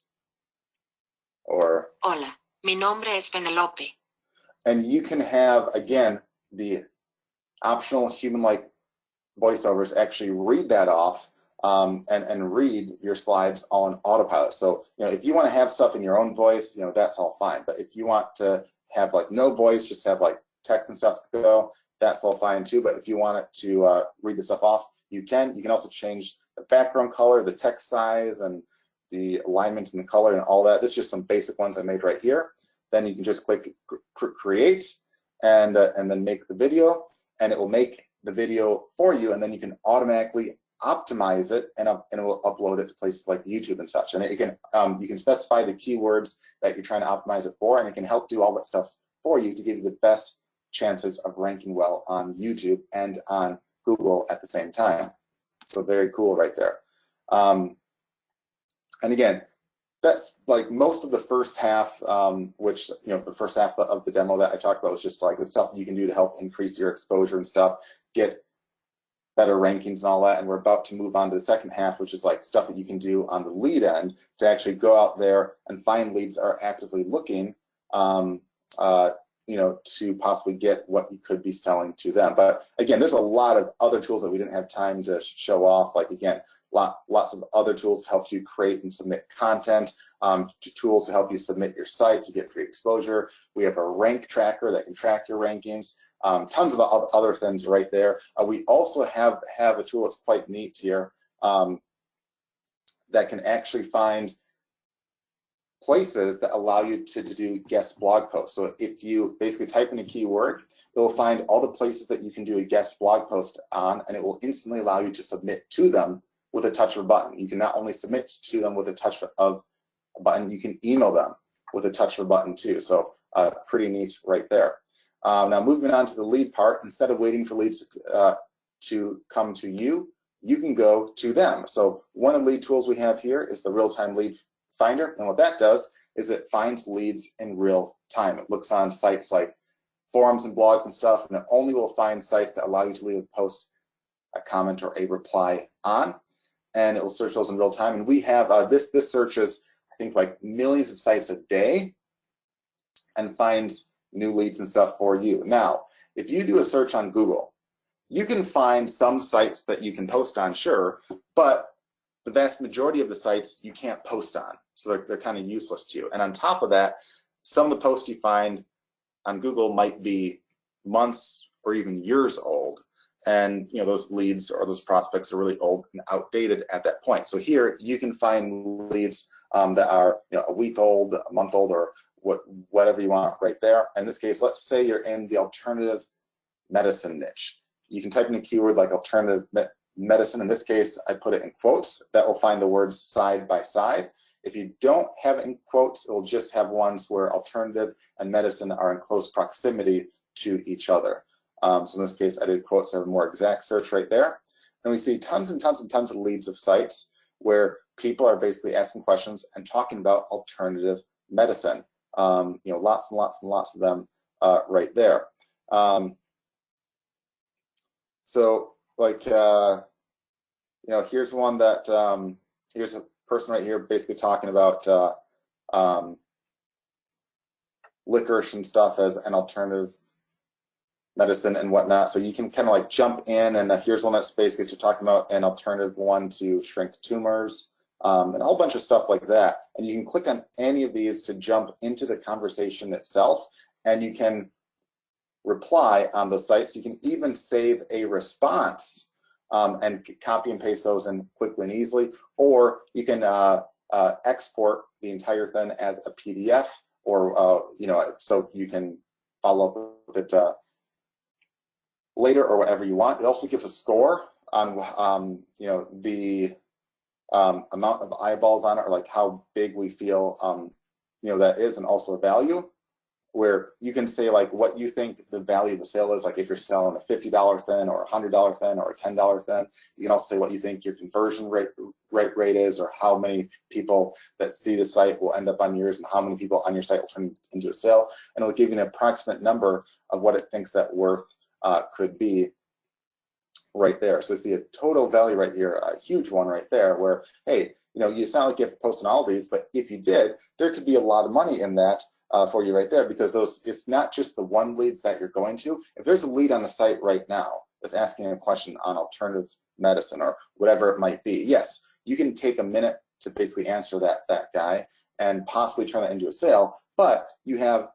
Or Hola, mi nombre es Penelope. And you can have, again, the optional human-like voiceovers actually read that off and read your slides on autopilot. So, if you want to have stuff in your own voice, that's all fine. But if you want to have like no voice, just have like text and stuff go, that's all fine too. But if you want it to read the stuff off, you can. You can also change the background color, the text size, and the alignment and the color and all that. This is just some basic ones I made right here. Then you can just click create and then make the video, and it will make the video for you, and then you can automatically optimize it, and it will upload it to places like YouTube and such. And it can you can specify the keywords that you're trying to optimize it for, and it can help do all that stuff for you to give you the best chances of ranking well on YouTube and on Google at the same time. So very cool right there. And again, that's like most of the first half, which, the first half of the demo that I talked about was just like the stuff that you can do to help increase your exposure and stuff, get better rankings and all that. And we're about to move on to the second half, which is like stuff that you can do on the lead end to actually go out there and find leads that are actively looking, to possibly get what you could be selling to them. But again, there's a lot of other tools that we didn't have time to show off. Like again, lots of other tools to help you create and submit content, tools to help you submit your site to get free exposure. We have a rank tracker that can track your rankings, tons of other things right there. We also have a tool that's quite neat here that can actually find places that allow you to do guest blog posts. So if you basically type in a keyword, it will find all the places that you can do a guest blog post on, and it will instantly allow you to submit to them with a touch of a button. You can not only submit to them with a touch of a button, you can email them with a touch of a button too. So pretty neat right there. Now moving on to the lead part, instead of waiting for leads to come to you, you can go to them. So one of the lead tools we have here is the real-time lead finder, and what that does is it finds leads in real time. It looks on sites like forums and blogs and stuff, and it only will find sites that allow you to leave a post, a comment, or a reply on. and it will search those in real time. And we have this searches, I think, like millions of sites a day and finds new leads and stuff for you. Now, if you do a search on Google, you can find some sites that you can post on, sure, but the vast majority of the sites you can't post on, so they're kind of useless to you. And on top of that, some of the posts you find on Google might be months or even years old, and those leads or those prospects are really old and outdated at that point. So here you can find leads that are a week old, a month old, or whatever you want right there. In this case, let's say you're in the alternative medicine niche. You can type in a keyword like alternative medicine. In this case, I put it in quotes. That will find the words side by side. If you don't have it in quotes, it will just have ones where alternative and medicine are in close proximity to each other. So in this case, I did quotes to have a more exact search right there. And we see tons and tons and tons of leads of sites where people are basically asking questions and talking about alternative medicine. Lots and lots and lots of them right there. So like, here's one that, here's a person right here basically talking about licorice and stuff as an alternative medicine and whatnot. So you can kind of like jump in, and here's one that's basically just talking about an alternative one to shrink tumors, and a whole bunch of stuff like that. And you can click on any of these to jump into the conversation itself, and you can reply on those sites. You can even save a response and copy and paste those in quickly and easily, or you can export the entire thing as a PDF, or so you can follow up with it later or whatever you want. It also gives a score on the amount of eyeballs on it, or like how big we feel that is, and also a value, where you can say like what you think the value of the sale is. Like if you're selling a $50 thin or a $100 thin or a $10 thin, you can also say what you think your conversion rate is, or how many people that see the site will end up on yours, and how many people on your site will turn into a sale. And it'll give you an approximate number of what it thinks that worth could be right there. So see a total value right here, a huge one right there, where, hey, it's not like you have to post on all these, but if you did, there could be a lot of money in that for you right there, because it's not just the one leads that you're going to. If there's a lead on the site right now that's asking a question on alternative medicine or whatever it might be, yes, you can take a minute to basically answer that guy and possibly turn that into a sale, but you have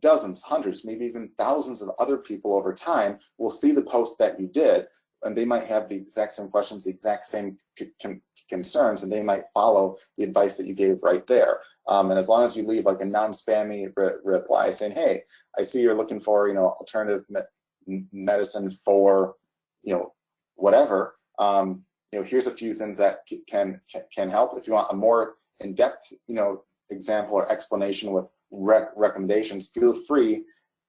dozens, hundreds, maybe even thousands of other people over time will see the post that you did, and they might have the exact same questions, the exact same concerns, and they might follow the advice that you gave right there. And as long as you leave like a non-spammy reply saying, hey, I see you're looking for, alternative medicine for, whatever, here's a few things that can help. If you want a more in-depth, example or explanation with recommendations, feel free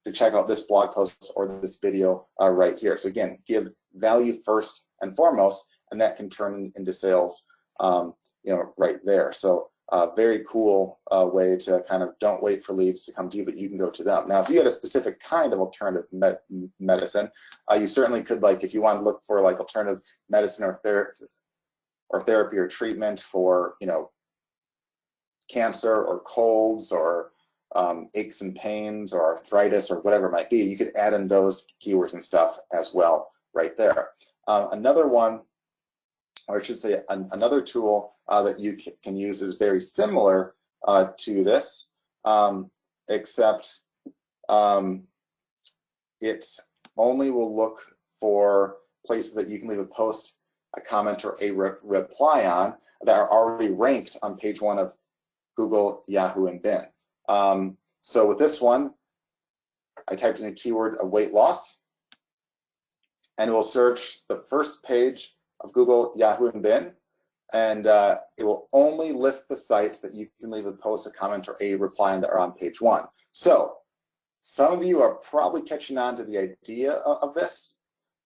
to check out this blog post or this video right here. So again, give value first and foremost, and that can turn into sales, right there. So very cool way to kind of don't wait for leads to come to you, but you can go to them. Now, if you had a specific kind of alternative medicine, you certainly could, like, if you want to look for like alternative medicine or therapy or treatment for, cancer or colds or aches and pains or arthritis or whatever it might be, you could add in those keywords and stuff as well right there. Another one, or I should say another tool that you can use is very similar to this, except it only will look for places that you can leave a post, a comment, or a reply on that are already ranked on page 1 of Google, Yahoo, and Bing. So with this one, I typed in a keyword of weight loss, and it will search the first page of Google, Yahoo, and Bing, and it will only list the sites that you can leave a post, a comment, or a reply on that are on page 1. So some of you are probably catching on to the idea of this,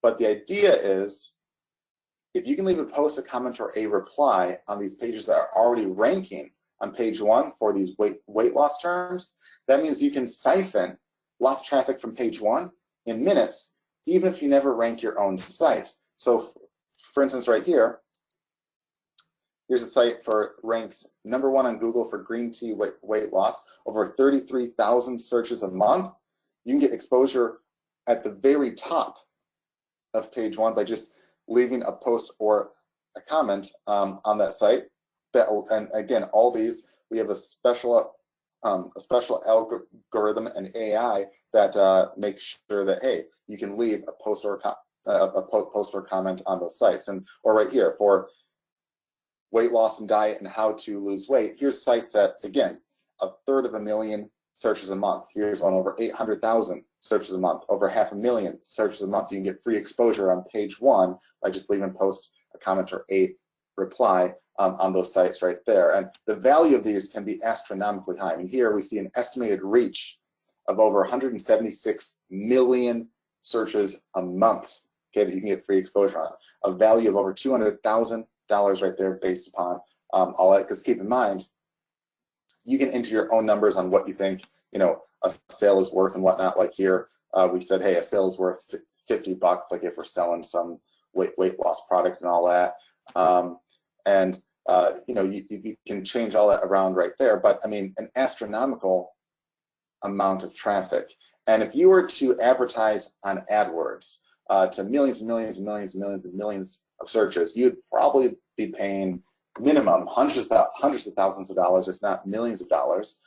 but the idea is if you can leave a post, a comment, or a reply on these pages that are already ranking on page 1 for these weight loss terms, that means you can siphon lots of traffic from page 1 in minutes, even if you never rank your own site. So for instance, right here, Here's a site for ranks #1 on Google for green tea weight loss, over 33,000 searches a month. You can get exposure at the very top of page 1 by just leaving a post or a comment on that site. And again, all these, we have a special algorithm and AI that makes sure that, hey, you can leave a post or comment on those sites. Or right here for weight loss and diet and how to lose weight, here's sites that, again, 1/3 million searches a month. Here's one over 800,000 searches a month, over 500,000 searches a month. You can get free exposure on page 1 by just leaving a post, a comment, or a reply on those sites right there. And the value of these can be astronomically high. I mean, here we see an estimated reach of over 176 million searches a month, okay, that you can get free exposure on. A value of over $200,000 right there based upon all that. Because keep in mind, you can enter your own numbers on what you think, you know, a sale is worth and whatnot. Like here, we said, hey, a sale is worth $50, like if we're selling some weight loss product and all that. You know, you can change all that around right there. But I mean, an astronomical amount of traffic. And if you were to advertise on AdWords to millions and millions and millions and millions and millions of searches, you'd probably be paying minimum hundreds of thousands of dollars, if not millions of dollars.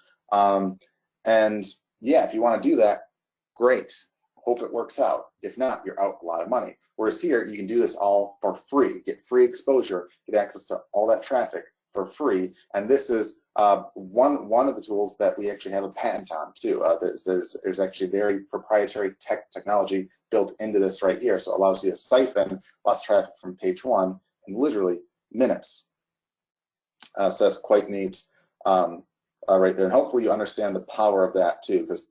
And yeah, if you want to do that, great. Hope it works out. If not, you're out a lot of money. Whereas here, you can do this all for free, get free exposure, get access to all that traffic for free. And this is one of the tools that we actually have a patent on too. There's actually very proprietary technology built into this right here. So it allows you to siphon lots of traffic from page 1 in literally minutes. So that's quite neat right there. And hopefully you understand the power of that too, because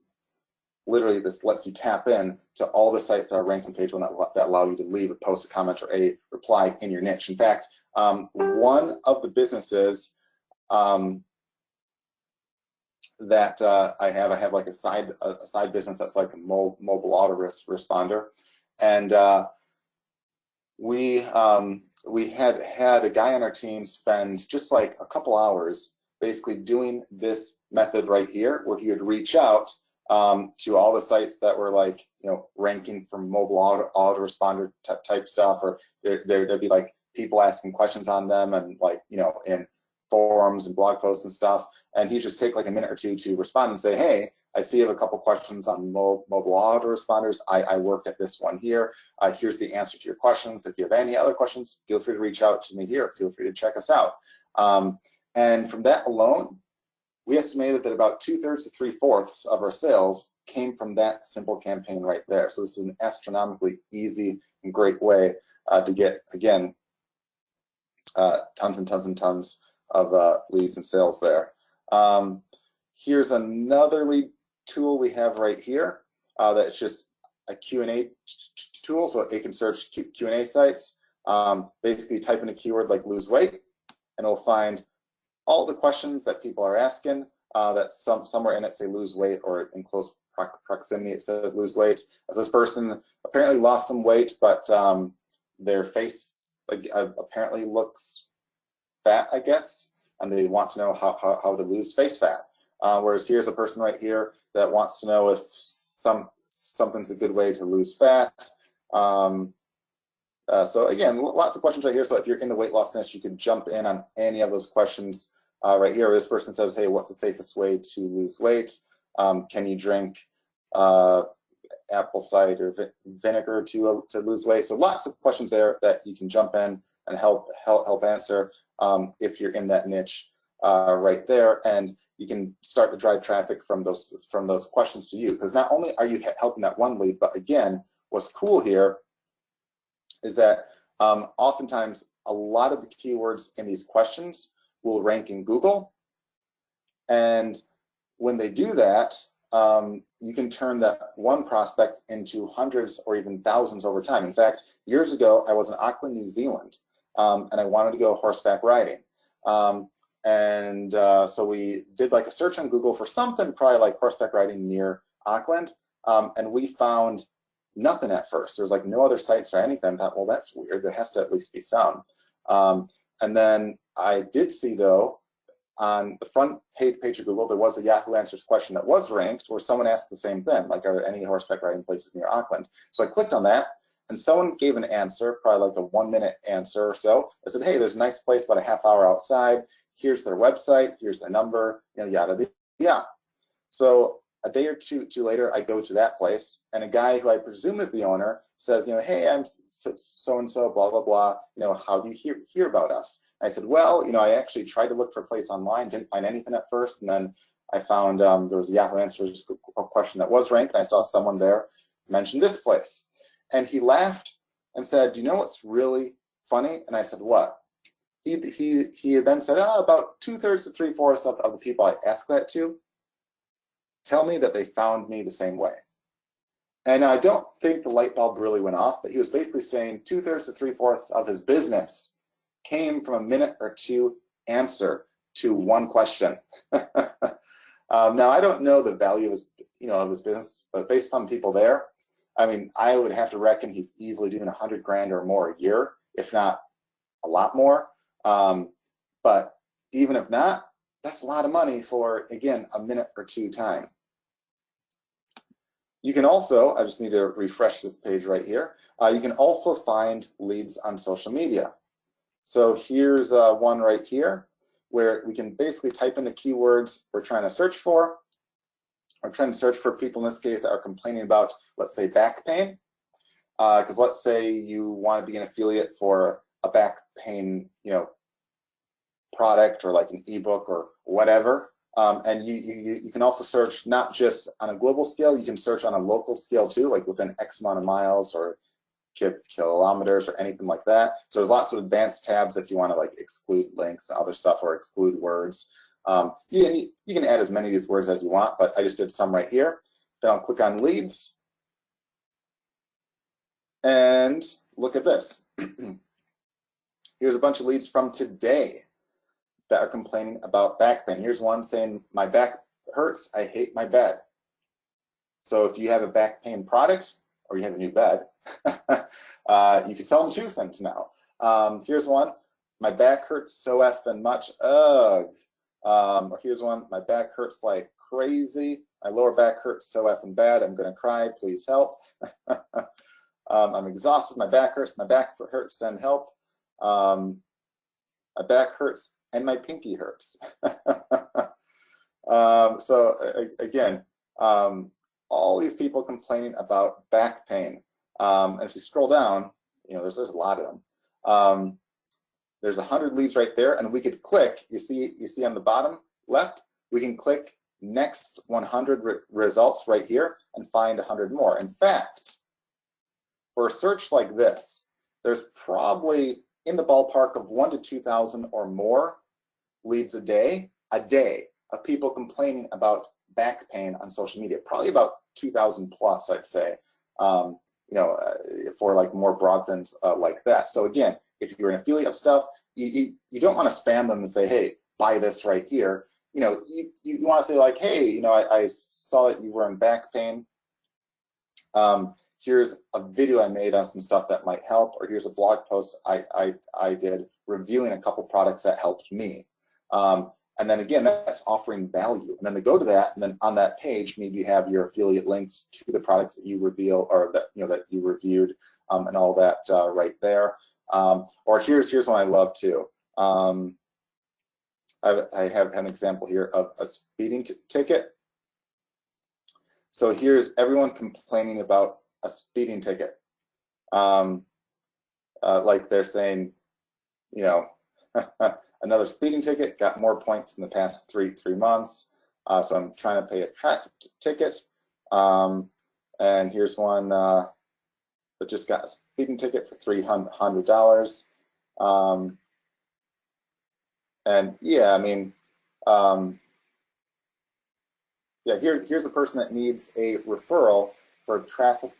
literally this lets you tap in to all the sites that are ranked on page 1 that allow you to leave a post, a comment, or a reply in your niche. In fact, one of the businesses that I have like a side business that's like a mobile auto responder, and we had a guy on our team spend just like a couple hours basically doing this method right here, where he would reach out to all the sites that were like, you know, ranking for mobile autoresponder type stuff, or there'd be like people asking questions on them, and like, you know, in forums and blog posts and stuff, and he'd just take like a minute or two to respond and say, hey, I see you have a couple questions on mobile autoresponders. I work at this one here. Here's the answer to your questions. If you have any other questions, feel free to reach out to me here. Feel free to check us out. And from that alone, we estimated that about 2/3 to 3/4 of our sales came from that simple campaign right there. So this is an astronomically easy and great way to get, again, tons and tons and tons of leads and sales there. Here's another lead tool we have right here that's just a Q&A tool, so it can search Q&A sites. Basically, type in a keyword like lose weight, and it'll find all the questions that people are asking that somewhere in it say lose weight, or in close proximity it says lose weight. As this person apparently lost some weight, but their face apparently looks fat, I guess, and they want to know how to lose face fat. Whereas here's a person right here that wants to know if something's a good way to lose fat. So again, lots of questions right here. So if you're in the weight loss niche, you could jump in on any of those questions right here. This person says, hey, what's the safest way to lose weight? Can you drink apple cider vinegar to lose weight? So lots of questions there that you can jump in and help answer if you're in that niche right there, and you can start to drive traffic from those questions to you. Because not only are you helping that one lead, but again, what's cool here is that oftentimes a lot of the keywords in these questions will rank in Google, and when they do that, you can turn that one prospect into hundreds or even thousands over time. In fact, years ago, I was in Auckland, New Zealand, and I wanted to go horseback riding. So we did like a search on Google for something probably like horseback riding near Auckland, and we found nothing at first. There was like no other sites or anything. I thought, well, that's weird. There has to at least be some. And then I did see, though, on the front page of Google, there was a Yahoo Answers question that was ranked where someone asked the same thing, like, are there any horseback riding places near Auckland? So I clicked on that, and someone gave an answer, probably like a 1-minute answer or so. I said, hey, there's a nice place about a half hour outside. Here's their website. Here's their number, yada, yada, yada. So a day or two later, I go to that place, and a guy who I presume is the owner says, hey, I'm so-and-so, blah, blah, blah. How do you hear about us? And I said, well, I actually tried to look for a place online, didn't find anything at first, and then I found there was a Yahoo Answers question that was ranked, and I saw someone there mention this place. And he laughed and said, do you know what's really funny? And I said, what? He then said, about 2/3 to 3/4 of the people I asked that to tell me that they found me the same way. And I don't think the light bulb really went off, but he was basically saying 2/3 to 3/4 of his business came from a minute or two answer to one question. Now, I don't know the value of his, of his business, but based upon people there, I mean, I would have to reckon he's easily doing 100 grand or more a year, if not a lot more. But even if not, that's a lot of money for, again, a minute or two time. You can also, I just need to refresh this page right here. You can also find leads on social media. So here's one right here where we can basically type in the keywords we're trying to search for. We're trying to search for people in this case that are complaining about, let's say, back pain. Because let's say you want to be an affiliate for a back pain, product or like an ebook or whatever. And you can also search not just on a global scale, you can search on a local scale too, like within X amount of miles or kilometers or anything like that. So there's lots of advanced tabs if you want to like exclude links and other stuff or exclude words. You can add as many of these words as you want, but I just did some right here. Then I'll click on leads and look at this. Here's a bunch of leads from today that are complaining about back pain. Here's one saying, my back hurts, I hate my bed. So if you have a back pain product or you have a new bed, you can sell them two things now. Here's one, my back hurts so effing much, ugh. Or here's one, my back hurts like crazy, my lower back hurts so effing bad, I'm gonna cry, please help. I'm exhausted, my back hurts, send help. My back hurts and my pinky hurts. So again, all these people complaining about back pain. And if you scroll down, there's a lot of them. There's 100 leads right there, and we could click. You see on the bottom left, we can click next 100 results right here and find 100 more. In fact, for a search like this, there's probably in the ballpark of 1,000 to 2,000 or more leads a day of people complaining about back pain on social media. Probably about 2,000 plus, I'd say, for like more broad things like that. So again, if you're an affiliate of stuff, you don't want to spam them and say, hey, buy this right here. You want to say like, hey, I saw that you were in back pain. Here's a video I made on some stuff that might help, or here's a blog post I did reviewing a couple products that helped me. And then again, that's offering value. And then they go to that, and then on that page, maybe you have your affiliate links to the products that you reveal or that that you reviewed, and all that right there. Or here's one I love too. I have an example here of a speeding ticket. So here's everyone complaining about a speeding ticket. Like they're saying, another speeding ticket, got more points in the past three months. So I'm trying to pay a traffic ticket. And here's one that just got a speeding ticket for $300. And yeah, I mean, yeah, here's a person that needs a referral for a traffic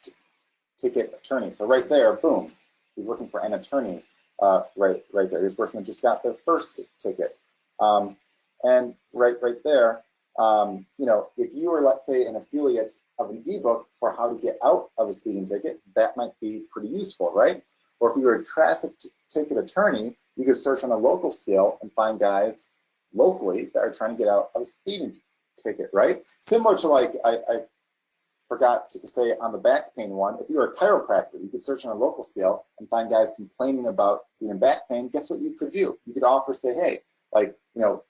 ticket attorney. So right there, boom, he's looking for an attorney. Right there. Here's a person that just got their first ticket. And right there, if you were, let's say, an affiliate of an ebook for how to get out of a speeding ticket, that might be pretty useful, right? Or if you were a traffic ticket attorney, You could search on a local scale and find guys locally that are trying to get out of a speeding ticket, right? Similar to like, I forgot to say on the back pain one, if you're a chiropractor, you could search on a local scale and find guys complaining about being in back pain. Guess what you could do? You could offer, say, hey, like, you know,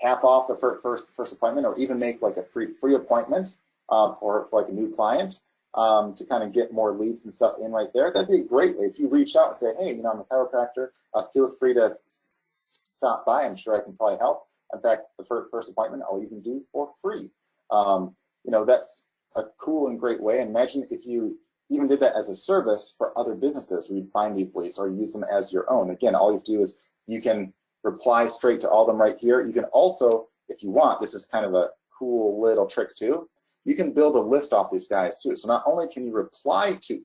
half off the first appointment, or even make like a free appointment for like a new client to kind of get more leads and stuff in right there. That'd be a great way. If you reach out and say, hey, you know, I'm a chiropractor, feel free to stop by. I'm sure I can probably help. In fact, the first appointment I'll even do for free. You know, that's a cool and great way. And imagine if you even did that as a service for other businesses where you'd find these leads or use them as your own. Again, all you have to do is you can reply straight to all of them right here. You can also, if you want, this is kind of a cool little trick too, you can build a list off these guys too. So not only can you reply to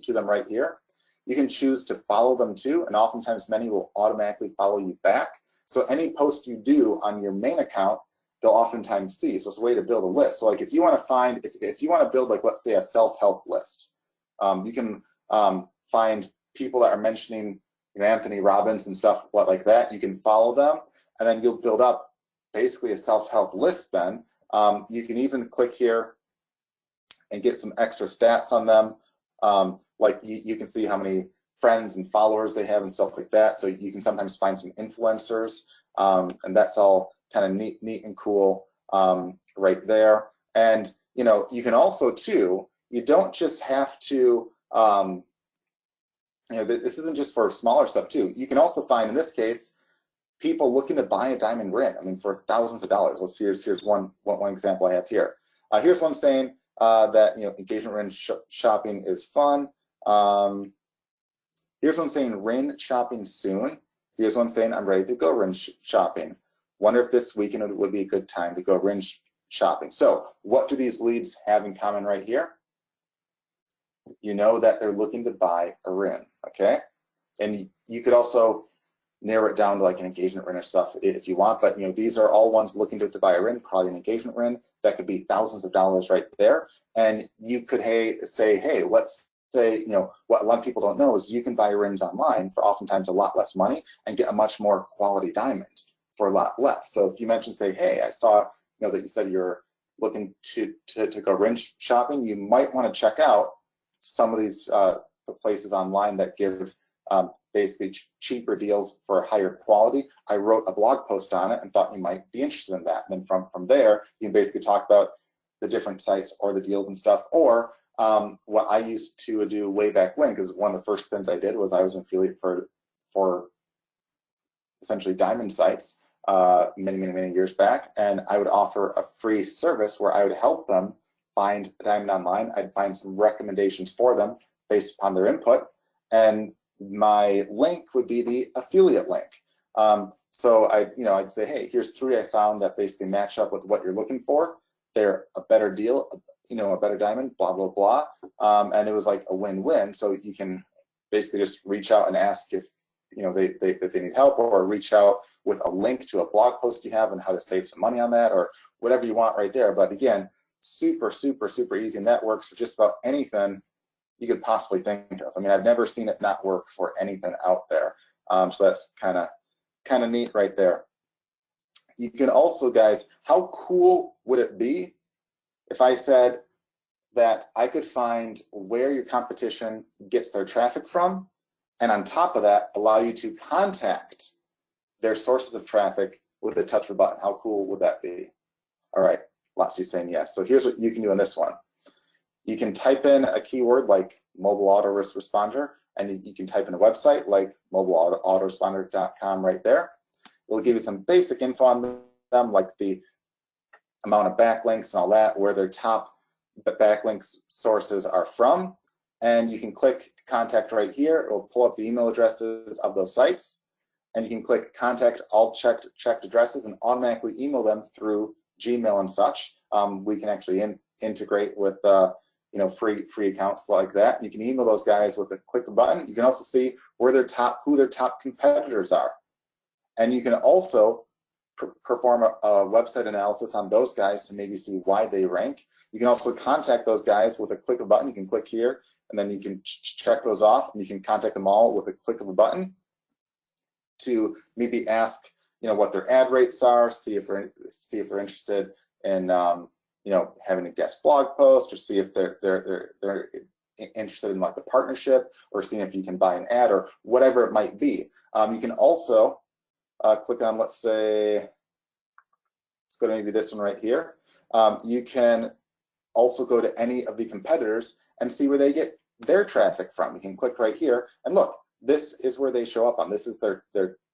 them right here, you can choose to follow them too, and oftentimes many will automatically follow you back. So any post you do on your main account, they'll oftentimes see. So it's a way to build a list. So like if you want to find, if you want to build like, let's say a self-help list, you can find people that are mentioning, you know, Anthony Robbins and stuff like that. You can follow them, and then you'll build up basically a self-help list then. You can even click here and get some extra stats on them. Like you can see how many friends and followers they have and stuff like that. So you can sometimes find some influencers, and that's all kind of neat and cool right there. And you know, you can also too, you don't just have to, you know, this isn't just for smaller stuff too. You can also find, in this case, people looking to buy a diamond ring. I mean, for thousands of dollars. Let's see. Here's one example I have here. Here's one saying that, you know, engagement ring shopping is fun. Here's one saying ring shopping soon. Here's one saying I'm ready to go ring shopping. Wonder if this weekend would be a good time to go ring shopping. So what do these leads have in common right here? You know that they're looking to buy a ring, okay? And you could also narrow it down to like an engagement ring or stuff if you want, but you know, these are all ones looking to buy a ring, probably an engagement ring. That could be thousands of dollars right there. And you could say, hey, let's say, you know, what a lot of people don't know is you can buy rings online for oftentimes a lot less money and get a much more quality diamond for a lot less. So if you mention, say, hey, I saw, you know, that you said you're looking to go ring shopping, you might want to check out some of these places online that give basically cheaper deals for higher quality. I wrote a blog post on it and thought you might be interested in that. And then from there, you can basically talk about the different sites or the deals and stuff. Or what I used to do way back when, because one of the first things I did was I was an affiliate for essentially diamond sites many years back, and I would offer a free service where I would help them find a diamond online. I'd find some recommendations for them based upon their input, and my link would be the affiliate link. So I'd say, hey, here's 3 I found that basically match up with what you're looking for. They're a better deal, you know, a better diamond, blah, blah, blah. And it was like a win-win. So you can basically just reach out and ask if, you know, they need help, or reach out with a link to a blog post you have and how to save some money on that, or whatever you want right there. But again, super easy, and that works for just about anything you could possibly think of. I mean, I've never seen it not work for anything out there. So that's kind of neat right there. You can also, guys, how cool would it be if I said that I could find where your competition gets their traffic from, and on top of that, allow you to contact their sources of traffic with a touch of a button? How cool would that be? All right, lots of you saying yes. So here's what you can do in this one. You can type in a keyword like mobile autoresponder, and you can type in a website like mobileautoresponder.com right there. It'll give you some basic info on them, like the amount of backlinks and all that, where their top backlinks sources are from. And you can click contact right here. It will pull up the email addresses of those sites. And you can click contact all checked addresses and automatically email them through Gmail and such. We can actually integrate with you know, free accounts like that. You can email those guys with a click of a button. You can also see who their top competitors are. And you can also perform a website analysis on those guys to maybe see why they rank. You can also contact those guys with a click of a button. You can click here, and then you can check those off, and you can contact them all with a click of a button to maybe ask, what their ad rates are, see if they're interested in, having a guest blog post, or see if they're interested in like a partnership, or seeing if you can buy an ad, or whatever it might be. You can also click on, let's say, let's go to maybe this one right here. You can also go to any of the competitors and see where they get their traffic from. You can click right here, and look, this is where they show up on. This is their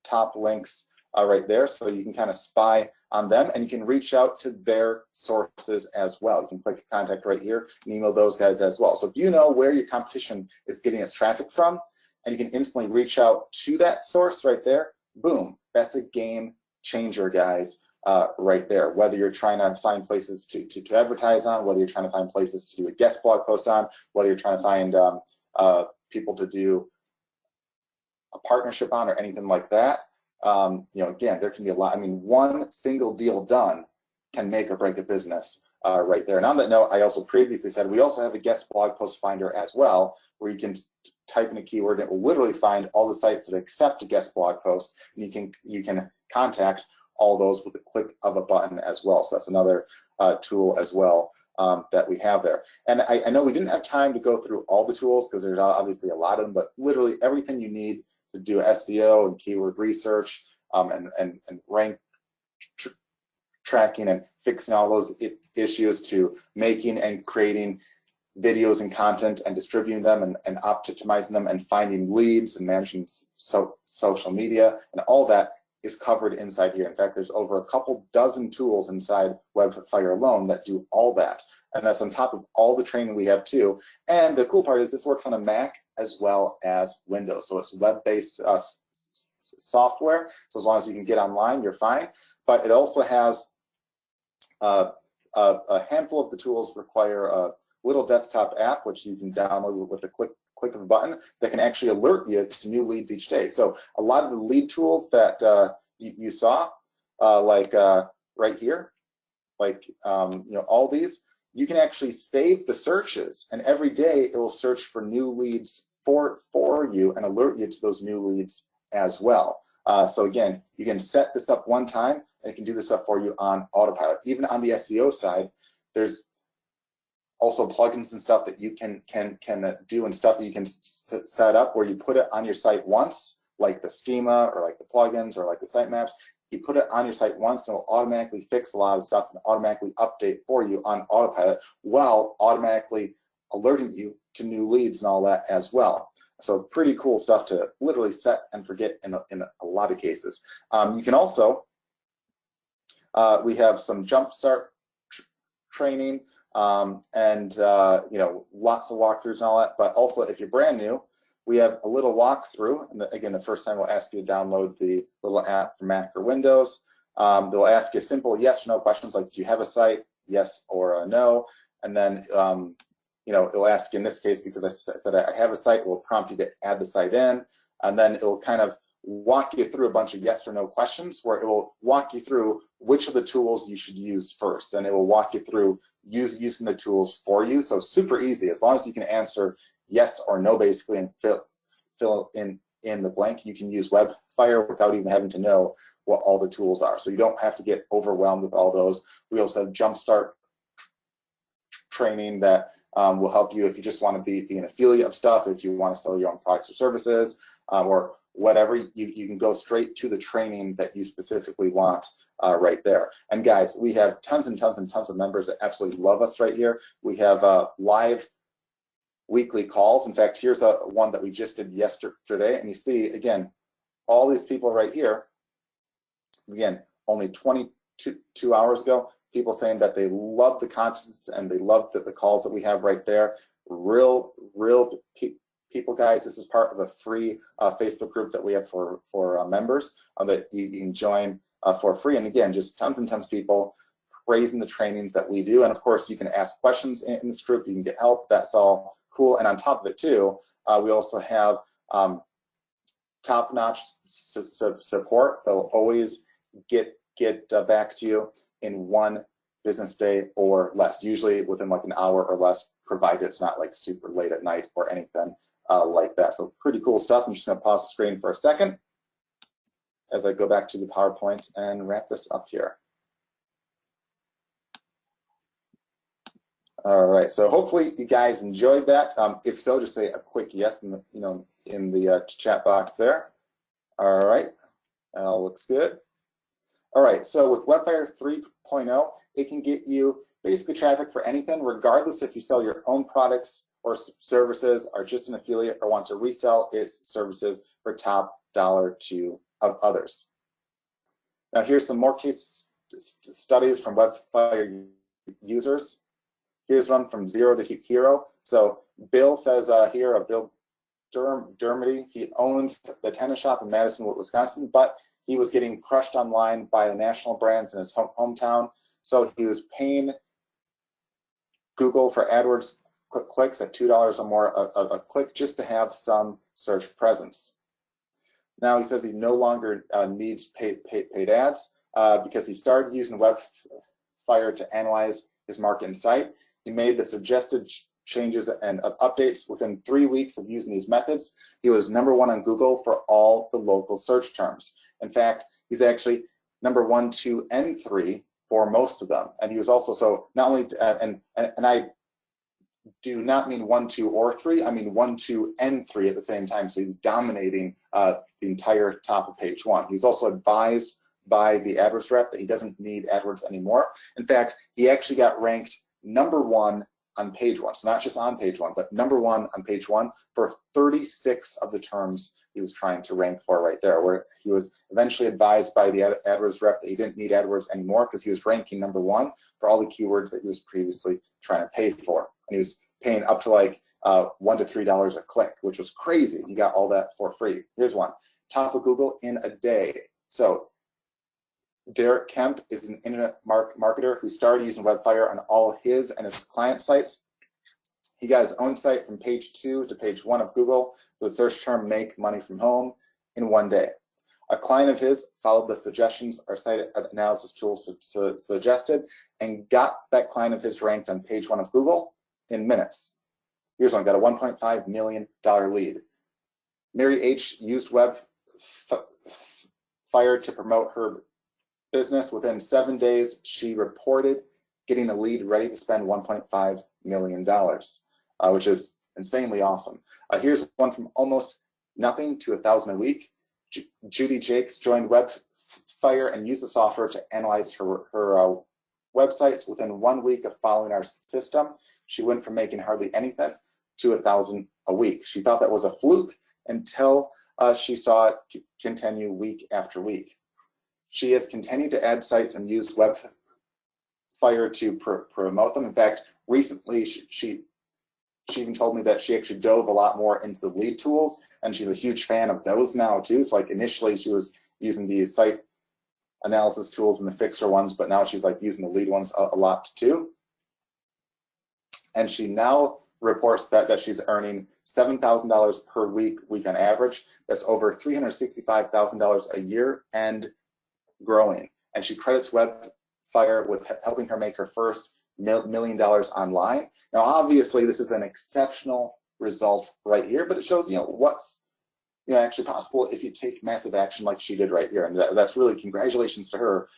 top links right there, so you can kind of spy on them, and you can reach out to their sources as well. You can click contact right here and email those guys as well. So if you know where your competition is getting its traffic from, and you can instantly reach out to that source right there, boom, that's a game changer, guys, right there. Whether you're trying to find places to advertise on, whether you're trying to find places to do a guest blog post on, whether you're trying to find people to do a partnership on, or anything like that. Again, there can be a lot. I mean, one single deal done can make or break a business right there. And on that note, I also previously said we also have a guest blog post finder as well, where you can type in a keyword and it will literally find all the sites that accept a guest blog post, and you can contact all those with a click of a button as well. So that's another tool as well that we have there. And I know we didn't have time to go through all the tools because there's obviously a lot of them, but literally everything you need to do SEO and keyword research and rank tracking and fixing all those issues, to making and creating videos and content and distributing them and optimizing them and finding leads and managing social media, and all that is covered inside here. In fact, there's over a couple dozen tools inside WebFire alone that do all that. And that's on top of all the training we have too. And the cool part is this works on a Mac as well as Windows. So it's web-based software. So as long as you can get online, you're fine. But it also has a handful of the tools require a little desktop app, which you can download with a click of a button, that can actually alert you to new leads each day. So a lot of the lead tools that you saw, like right here, like all these, you can actually save the searches, and every day it will search for new leads for you and alert you to those new leads as well. So again, you can set this up one time, and it can do this stuff for you on autopilot. Even on the SEO side, there's also plugins and stuff that you can do, and stuff that you can set up where you put it on your site once, like the schema or like the plugins or like the sitemaps. You put it on your site once, and it will automatically fix a lot of stuff and automatically update for you on autopilot, while automatically alerting you to new leads and all that as well. So pretty cool stuff to literally set and forget in a lot of cases. You can also, we have some jumpstart training and lots of walkthroughs and all that. But also, if you're brand new, we have a little walkthrough. And again, the first time we'll ask you to download the little app for Mac or Windows. They'll ask you simple yes or no questions like, do you have a site? Yes or no. And then it'll ask you, in this case, because I said I have a site, it will prompt you to add the site in, and then it will kind of walk you through a bunch of yes or no questions, where it will walk you through which of the tools you should use first, and it will walk you through using the tools for you. So super easy, as long as you can answer yes or no basically and fill in the blank. You can use WebFire without even having to know what all the tools are. So you don't have to get overwhelmed with all those. We also have Jumpstart training that will help you if you just want to be an affiliate of stuff, if you want to sell your own products or services, or whatever. You can go straight to the training that you specifically want right there. And guys, we have tons and tons and tons of members that absolutely love us right here. We have live weekly calls. In fact, here's one that we just did yesterday, and you see, again, all these people right here, again, only 22 hours ago, people saying that they love the content and they love the calls that we have right there. Real people, guys. This is part of a free Facebook group that we have for members that you can join for free. And again, just tons and tons of people praising the trainings that we do. And of course, you can ask questions in this group. You can get help. That's all cool. And on top of it too, we also have top-notch support. They'll always get get back to you in 1 business day or less, usually within like an hour or less, provided it's not like super late at night or anything like that. So pretty cool stuff. I'm just going to pause the screen for a second as I go back to the PowerPoint and wrap this up here. All right, so hopefully you guys enjoyed that. If so, just say a quick yes in the chat box there. All right, looks good. All right, so with WebFire 3.0, it can get you basically traffic for anything, regardless if you sell your own products or services, are just an affiliate, or want to resell its services for top dollar to others. Now, here's some more case studies from WebFire users. Here's one from 0 to hero. So Bill says here, Bill Dermody, he owns the tennis shop in Madison, Wisconsin, but he was getting crushed online by the national brands in his hometown. So he was paying Google for AdWords clicks at $2 or more a click just to have some search presence. Now he says he no longer needs paid ads because he started using WebFire to analyze his market and site. He made the suggested changes and updates within 3 weeks of using these methods. He was #1 on Google for all the local search terms. In fact, he's actually #1, 2, and 3 for most of them. And he was also, so not only, and I do not mean 1, 2, or 3, I mean 1, 2, and 3 at the same time. So he's dominating the entire top of page 1. He's also advised by the AdWords rep that he doesn't need AdWords anymore. In fact, he actually got ranked #1 on page 1. So not just on page 1, but #1 on page 1 for 36 of the terms he was trying to rank for right there, where he was eventually advised by the AdWords rep that he didn't need AdWords anymore because he was ranking #1 for all the keywords that he was previously trying to pay for. And he was paying up to like $1 to $3 a click, which was crazy. He got all that for free. Here's one, top of Google in a day. So Derek Kemp is an internet marketer who started using WebFire on all his and his client sites. He got his own site from page 2 to page 1 of Google with the search term "make money from home" in 1 day. A client of his followed the suggestions our site analysis tools suggested and got that client of his ranked on page 1 of Google in minutes. Here's one, got a $1.5 million lead. Mary H. used WebFire to promote her business. Within 7 days, she reported getting a lead ready to spend $1.5 million, which is insanely awesome. Here's one from almost nothing to 1,000 a week. Judy Jakes joined WebFire and used the software to analyze her websites. Within 1 week of following our system, she went from making hardly anything to 1,000 a week. She thought that was a fluke until she saw it continue week after week. She has continued to add sites and used WebFire to promote them. In fact, recently she even told me that she actually dove a lot more into the lead tools, and she's a huge fan of those now too. So like initially she was using the site analysis tools and the fixer ones, but now she's like using the lead ones a lot too. And she now reports that she's earning $7,000 per week on average. That's over $365,000 a year and growing. And she credits WebFire with helping her make her first $1 million online. Now, obviously, this is an exceptional result right here, but it shows what's actually possible if you take massive action like she did right here. And that's really congratulations to her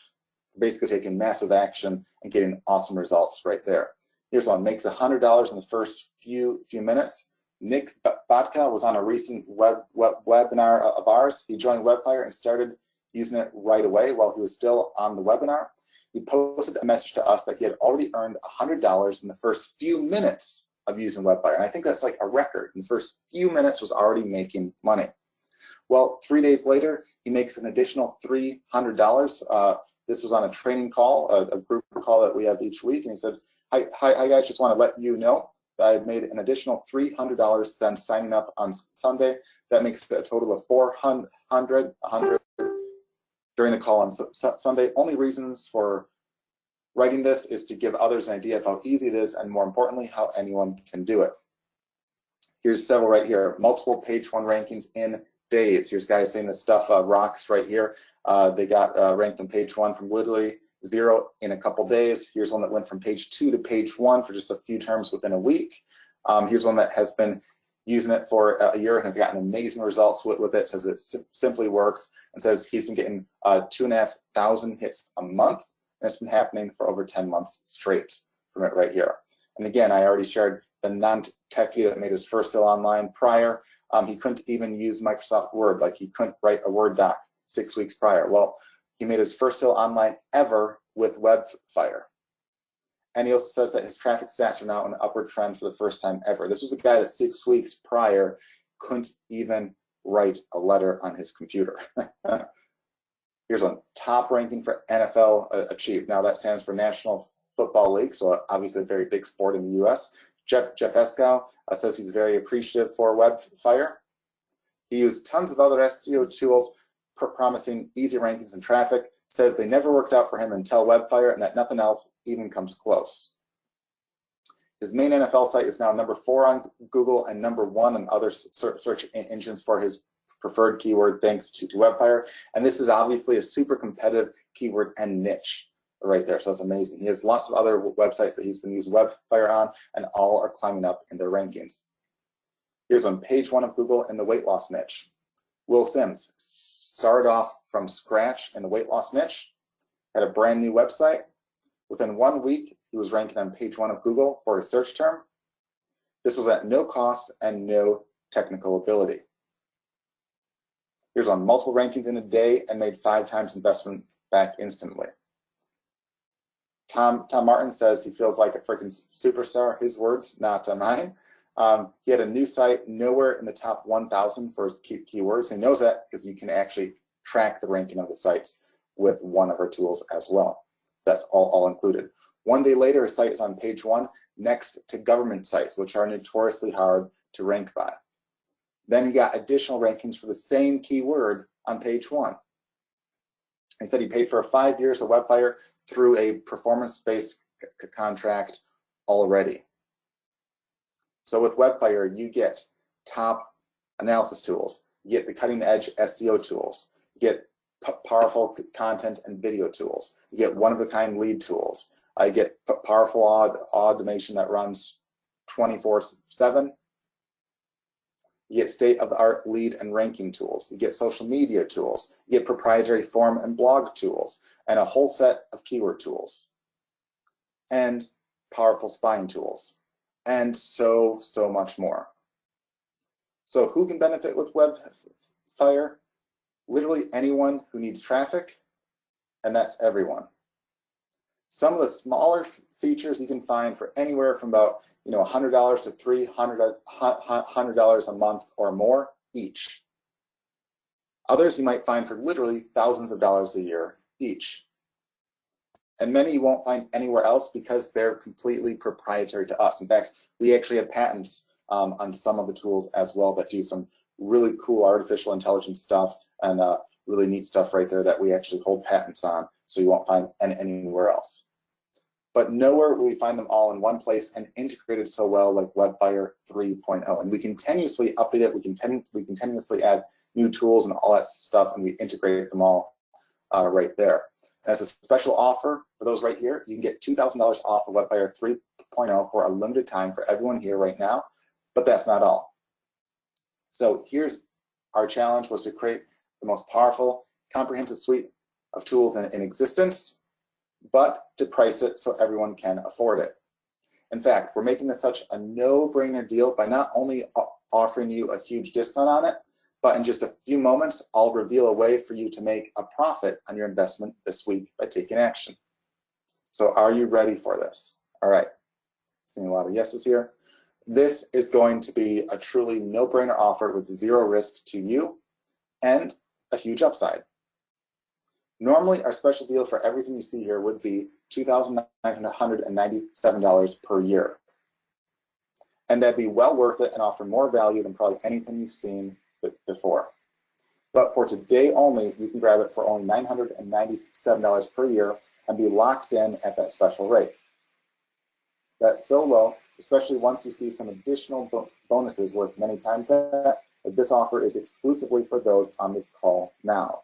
for basically taking massive action and getting awesome results right there. Here's one, makes $100 in the first few minutes. Nick Bodka was on a recent webinar of ours. He joined WebFire and started using it right away while he was still on the webinar. He posted a message to us that he had already earned $100 in the first few minutes of using WebFire. And I think that's like a record. In the first few minutes was already making money. Well, 3 days later, he makes an additional $300. This was on a training call, a group call that we have each week. And he says, hi guys, just want to let you know that I've made an additional $300 since signing up on Sunday. That makes a total of $400 during the call on Sunday. Only reasons for writing this is to give others an idea of how easy it is and, more importantly, how anyone can do it. Here's several right here. Multiple page 1 rankings in days. Here's guys saying this stuff rocks right here. They got ranked on page 1 from literally 0 in a couple days. Here's one that went from page 2 to page 1 for just a few terms within a week. Here's one that has been using it for a year and has gotten amazing results with it. Says it simply works, and says he's been getting 2,500 hits a month, and it's been happening for over 10 months straight from it right here. And again, I already shared the non-techie that made his first sale online prior. He couldn't even use Microsoft Word, like he couldn't write a Word doc 6 weeks prior. Well, he made his first sale online ever with WebFire. And he also says that his traffic stats are now on an upward trend for the first time ever. This was a guy that 6 weeks prior couldn't even write a letter on his computer. Here's one, top ranking for NFL achieved. Now that stands for National Football League, so obviously a very big sport in the US. Jeff Eskow says he's very appreciative for WebFire. He used tons of other SEO tools promising easy rankings and traffic, says they never worked out for him until WebFire and that nothing else even comes close. His main NFL site is now number 4 on Google and number 1 on other search engines for his preferred keyword thanks to WebFire. And this is obviously a super competitive keyword and niche right there, so that's amazing. He has lots of other websites that he's been using WebFire on, and all are climbing up in their rankings. Here's on page 1 of Google in the weight loss niche. Will Sims started off from scratch in the weight loss niche, had a brand new website. Within 1 week, he was ranking on page 1 of Google for his search term. This was at no cost and no technical ability. Here's on multiple rankings in a day and made 5 times investment back instantly. Tom Martin says he feels like a freaking superstar, his words, not mine. He had a new site nowhere in the top 1,000 for his keywords. He knows that because you can actually track the ranking of the sites with one of our tools as well. That's all included. 1 day later, his site is on page 1 next to government sites, which are notoriously hard to rank by. Then he got additional rankings for the same keyword on page 1. He said he paid for 5 years of WebFire through a performance-based contract already. So with WebFire, you get top analysis tools, you get the cutting-edge SEO tools, you get powerful content and video tools, you get one-of-a-kind lead tools, you get powerful automation that runs 24/7, you get state-of-the-art lead and ranking tools, you get social media tools, you get proprietary form and blog tools, and a whole set of keyword tools, and powerful spying tools, and so much more. So who can benefit with WebFire? Literally anyone who needs traffic, and that's everyone. Some of the smaller features you can find for anywhere from about $100 to $300 a month or more each. Others you might find for literally thousands of dollars a year each. And many you won't find anywhere else because they're completely proprietary to us. In fact, we actually have patents on some of the tools as well that do some really cool artificial intelligence stuff and really neat stuff right there that we actually hold patents on, so you won't find anywhere else. But nowhere will we find them all in one place and integrated so well like WebFire 3.0. And we continuously update it, we continuously add new tools and all that stuff, and we integrate them all right there. As a special offer for those right here, you can get $2,000 off of WebFire 3.0 for a limited time for everyone here right now, but that's not all. So here's our challenge, was to create the most powerful, comprehensive suite of tools in existence, but to price it so everyone can afford it. In fact, we're making this such a no-brainer deal by not only offering you a huge discount on it, but in just a few moments, I'll reveal a way for you to make a profit on your investment this week by taking action. So are you ready for this? All right, seeing a lot of yeses here. This is going to be a truly no-brainer offer with zero risk to you and a huge upside. Normally, our special deal for everything you see here would be $2,997 per year. And that'd be well worth it and offer more value than probably anything you've seen before. But for today only, you can grab it for only $997 per year and be locked in at that special rate. That's so low, especially once you see some additional bonuses worth many times that, that this offer is exclusively for those on this call now.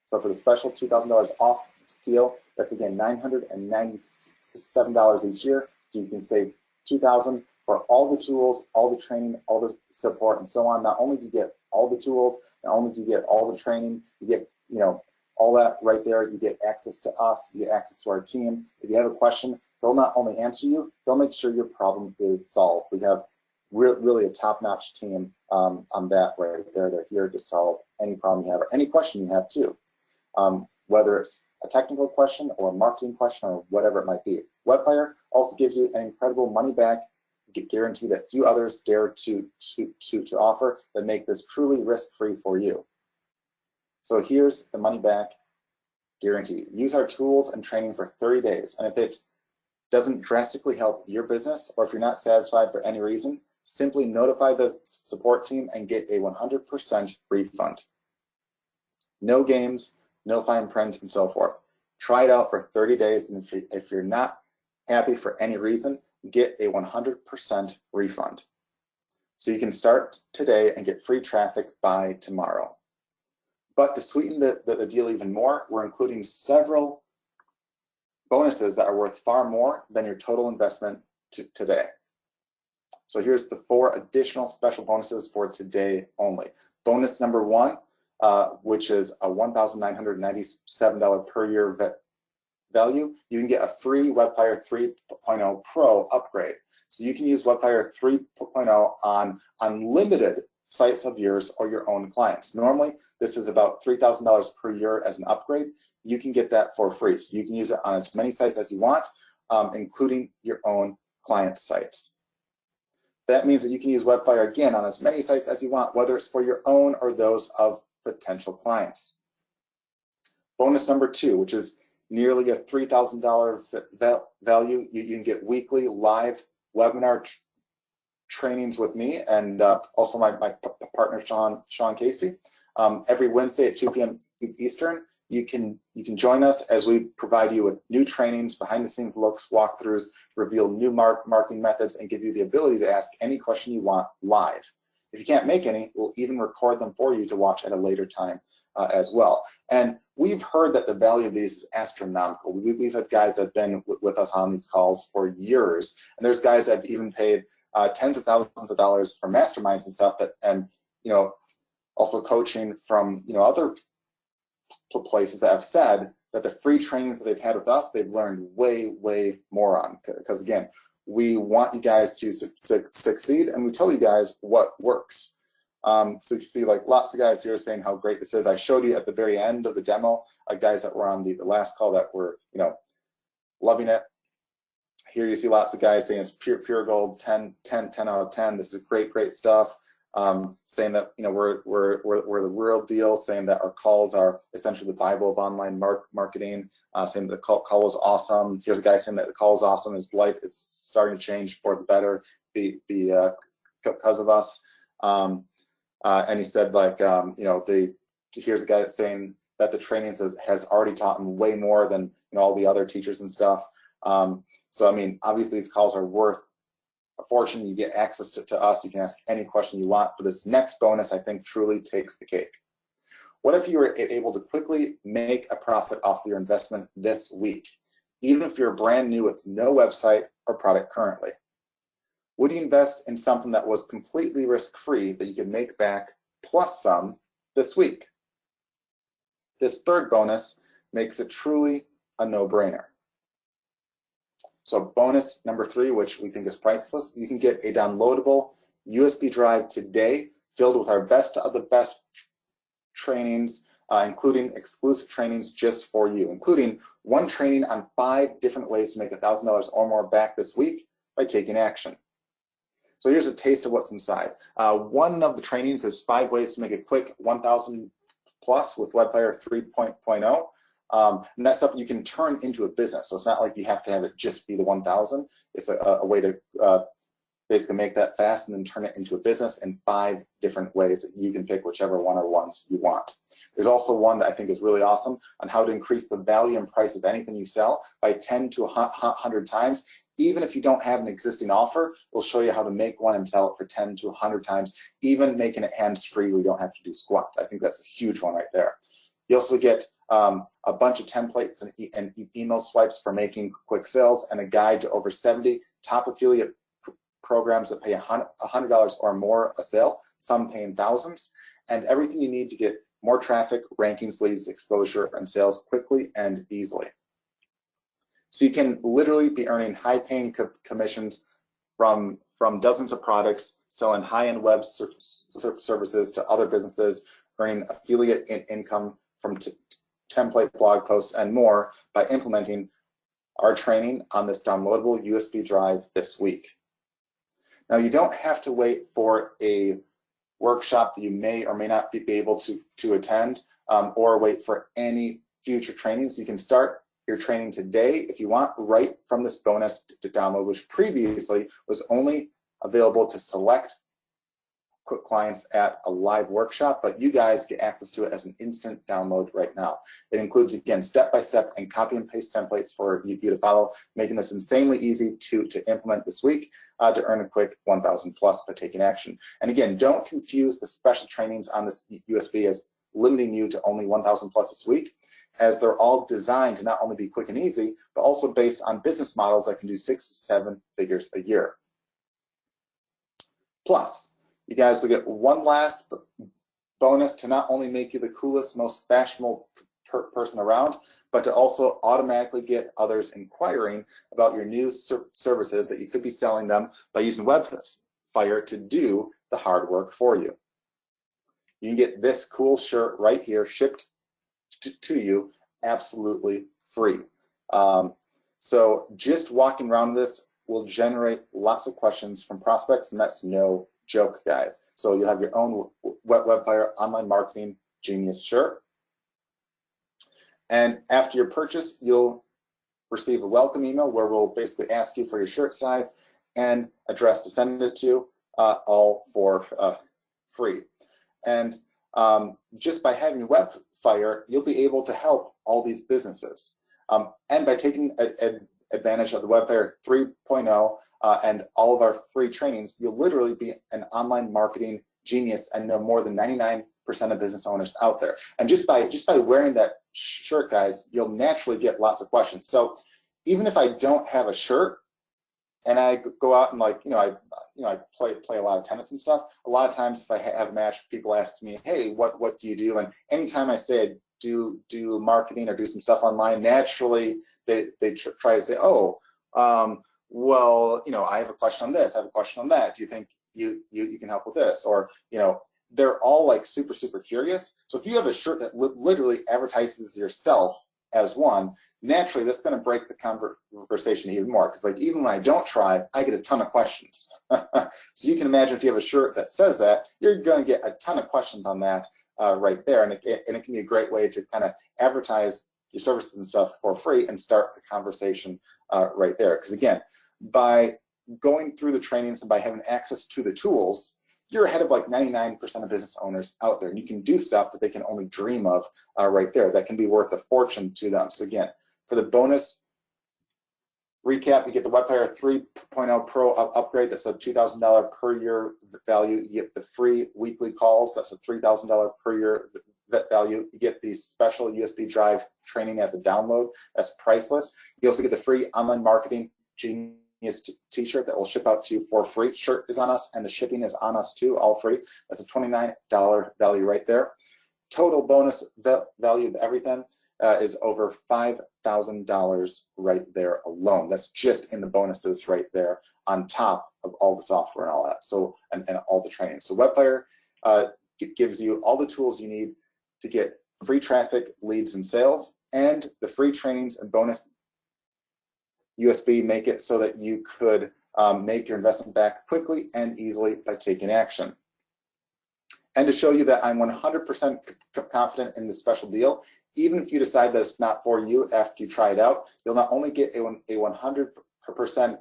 So for the special $2,000 off deal, that's again $997 each year. So you can save $2,000 for all the tools, all the training, all the support, and so on. Not only do you get all the tools, not only do you get all the training, you get, you know, all that right there. You get access to us, you get access to our team. If you have a question, they'll not only answer you, they'll make sure your problem is solved. We have really a top-notch team on that right there. They're here to solve any problem you have or any question you have too, whether it's a technical question or a marketing question or whatever it might be. WebFire also gives you an incredible money-back guarantee that few others dare to offer, that make this truly risk-free for you. So here's the money-back guarantee. Use our tools and training for 30 days, and if it doesn't drastically help your business, or if you're not satisfied for any reason, simply notify the support team and get a 100% refund. No games, no fine print, and so forth. Try it out for 30 days, and if you're not happy for any reason, get a 100% refund. So you can start today and get free traffic by tomorrow. But to sweeten the deal even more, we're including several bonuses that are worth far more than your total investment today. So here's the 4 additional special bonuses for today only. Bonus number 1, which is a $1,997 per year value. You can get a free WebFire 3.0 Pro upgrade. So you can use WebFire 3.0 on unlimited sites of yours or your own clients. Normally, this is about $3,000 per year as an upgrade. You can get that for free. So you can use it on as many sites as you want, including your own client sites. That means that you can use WebFire again on as many sites as you want, whether it's for your own or those of potential clients. Bonus number 2, which is nearly a $3,000 value. You can get weekly live webinar trainings with me and also my partner Sean Casey. Every Wednesday at 2 p.m. Eastern, you can join us as we provide you with new trainings, behind the scenes looks, walkthroughs, reveal new marketing methods, and give you the ability to ask any question you want live. If you can't make any, we'll even record them for you to watch at a later time as well. And we've heard that the value of these is astronomical. We've had guys that have been with us on these calls for years, and there's guys that have even paid tens of thousands of dollars for masterminds and stuff, that, and you know, also coaching from, you know, other places that have said that the free trainings that they've had with us, they've learned way more on, because again, we want you guys to succeed, and we tell you guys what works. So you see, like, lots of guys here saying how great this is. I showed you at the very end of the demo, guys that were on the last call that were, you know, loving it. Here you see lots of guys saying it's pure gold, 10 out of 10. This is great stuff. Saying that, you know, we're the real deal, saying that our calls are essentially the Bible of online marketing, saying that the call was awesome. Here's a guy saying that the call is awesome, his life is starting to change for the better because of us. And he said, like, you know, here's a guy that's saying that the trainings has already taught him way more than, you know, all the other teachers and stuff. So I mean, obviously these calls are worth a fortune. You get access to us. You can ask any question you want. But this next bonus, I think, truly takes the cake. What if you were able to quickly make a profit off your investment this week, even if you're brand new with no website or product currently? Would you invest in something that was completely risk-free that you could make back plus some this week? This third bonus makes it truly a no-brainer. So bonus number 3, which we think is priceless, you can get a downloadable USB drive today filled with our best of the best trainings, including exclusive trainings just for you, including 1 training on 5 different ways to make $1,000 or more back this week by taking action. So here's a taste of what's inside. One of the trainings is 5 ways to make a quick 1,000 plus with WebFire 3.0. And that's stuff you can turn into a business. So it's not like you have to have it just be the 1,000. It's a way to basically make that fast and then turn it into a business in 5 different ways that you can pick whichever one or ones you want. There's also one that I think is really awesome on how to increase the value and price of anything you sell by 10 to 100 times Even if you don't have an existing offer, we'll show you how to make one and sell it for 10 to 100 times, even making it hands-free where you don't have to do squat. I think that's a huge one right there. You also get a bunch of templates and email swipes for making quick sales, and a guide to over 70 top affiliate programs that pay $100 or more a sale, some paying thousands, and everything you need to get more traffic, rankings, leads, exposure, and sales quickly and easily. So you can literally be earning high-paying commissions from dozens of products, selling high-end web services to other businesses, earning affiliate income from template blog posts and more by implementing our training on this downloadable USB drive this week. Now, you don't have to wait for a workshop that you may or may not be able to attend or wait for any future trainings. You can start your training today if you want, right from this bonus to download, which previously was only available to select clients at a live workshop, but you guys get access to it as an instant download right now. It includes, again, step-by-step and copy and paste templates for you to follow, making this insanely easy to implement this week to earn a quick 1,000 plus by taking action. And again, don't confuse the special trainings on this USB as limiting you to only 1,000 plus this week, as they're all designed to not only be quick and easy, but also based on business models that can do 6 to 7 figures a year. Plus, you guys will get one last bonus to not only make you the coolest, most fashionable person around, but to also automatically get others inquiring about your new services that you could be selling them by using WebFire to do the hard work for you. You can get this cool shirt right here shipped to you absolutely free. So just walking around this will generate lots of questions from prospects, and that's no joke, guys. So you'll have your own WebFire Online Marketing Genius shirt. And after your purchase, you'll receive a welcome email where we'll basically ask you for your shirt size and address to send it to, all for free. And just by having WebFire, you'll be able to help all these businesses. And by taking advantage of the WebFire 3.0 and all of our free trainings, you'll literally be an online marketing genius and know more than 99% of business owners out there. And just by wearing that shirt, guys, you'll naturally get lots of questions. So even if I don't have a shirt and I go out and I play a lot of tennis and stuff, a lot of times if I have a match, people ask me, hey, what do you do? And anytime I say do marketing or do some stuff online, naturally they try to say, oh, well, I have a question on this, I have a question on that. Do you think you can help with this? Or, they're all like super curious. So if you have a shirt that literally advertises yourself as one, naturally that's going to break the conversation even more, because like even when I don't try, I get a ton of questions. So you can imagine if you have a shirt that says that, you're going to get a ton of questions on that right there, and it can be a great way to kind of advertise your services and stuff for free and start the conversation right there. Because again, by going through the trainings and by having access to the tools, you're ahead of like 99% of business owners out there, and you can do stuff that they can only dream of right there that can be worth a fortune to them. So again, for the bonus recap, you get the WebFire 3.0 Pro upgrade. That's a $2,000 per year value. You get the free weekly calls. That's a $3,000 per year value. You get the special USB drive training as a download. That's priceless. You also get the free online marketing genius t-shirt that will ship out to you for free. Shirt is on us and the shipping is on us too, all free. That's a $29 value right there. Total bonus value of everything is over $5,000 right there alone. That's just in the bonuses right there on top of all the software and all that. So and all the training. So WebFire gives you all the tools you need to get free traffic, leads, and sales, and the free trainings and bonus USB make it so that you could make your investment back quickly and easily by taking action. And to show you that I'm 100% confident in this special deal, even if you decide that it's not for you after you try it out, you'll not only get a 100%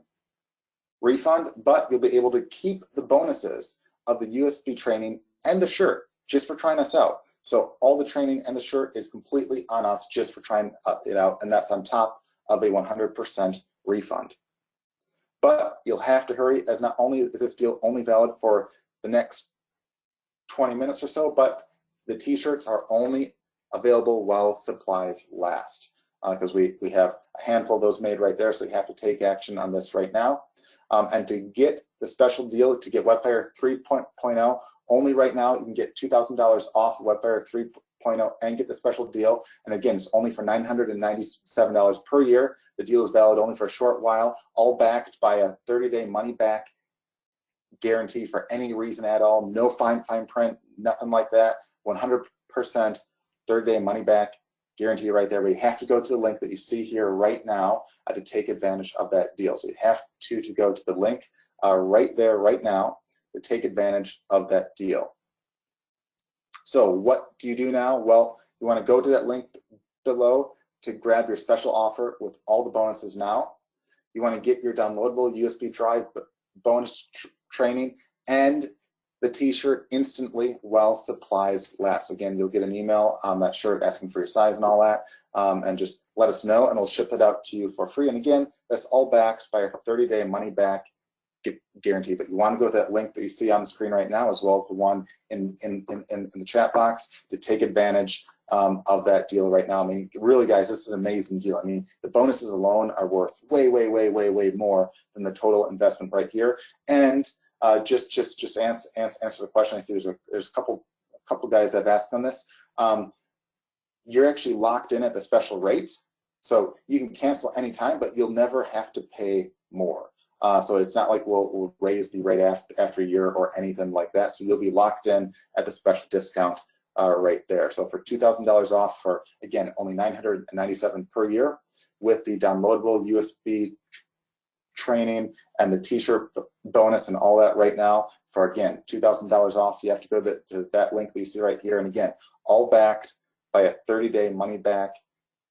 refund, but you'll be able to keep the bonuses of the USB training and the shirt just for trying us out. So all the training and the shirt is completely on us just for trying it out, and that's on top of a 100% refund. But you'll have to hurry, as not only is this deal only valid for the next 20 minutes or so, but the t-shirts are only available while supplies last, because we have a handful of those made right there, so you have to take action on this right now. And to get the special deal, to get WebFire 3.0, only right now you can get $2,000 off WebFire 3.0 and get the special deal. And again, it's only for $997 per year. The deal is valid only for a short while, all backed by a 30-day money-back guarantee for any reason at all. No fine print, nothing like that. 100% 30-day money-back guarantee right there. But you have to go to the link that you see here right now to take advantage of that deal. So you have to go to the link right there, right now, to take advantage of that deal. So what do you do now? Well, you want to go to that link below to grab your special offer with all the bonuses now. You want to get your downloadable USB drive bonus training and the t-shirt instantly while supplies last. So again, you'll get an email on that shirt asking for your size and all that, and just let us know and we'll ship it out to you for free. And again, that's all backed by a 30-day money-back guarantee. But you want to go to that link that you see on the screen right now, as well as the one in the chat box, to take advantage of that deal right now. I mean, really, guys, this is an amazing deal. I mean, the bonuses alone are worth way more than the total investment right here. And just to answer the question, I see there's a couple guys that have asked on this. You're actually locked in at the special rate, so you can cancel anytime, but you'll never have to pay more. So it's not like we'll raise the rate after a year or anything like that. So you'll be locked in at the special discount right there. So for $2,000 off for, again, only $997 per year, with the downloadable USB training and the t-shirt bonus and all that right now, for again $2,000 off, you have to go to that link that you see right here. And again, all backed by a 30-day money-back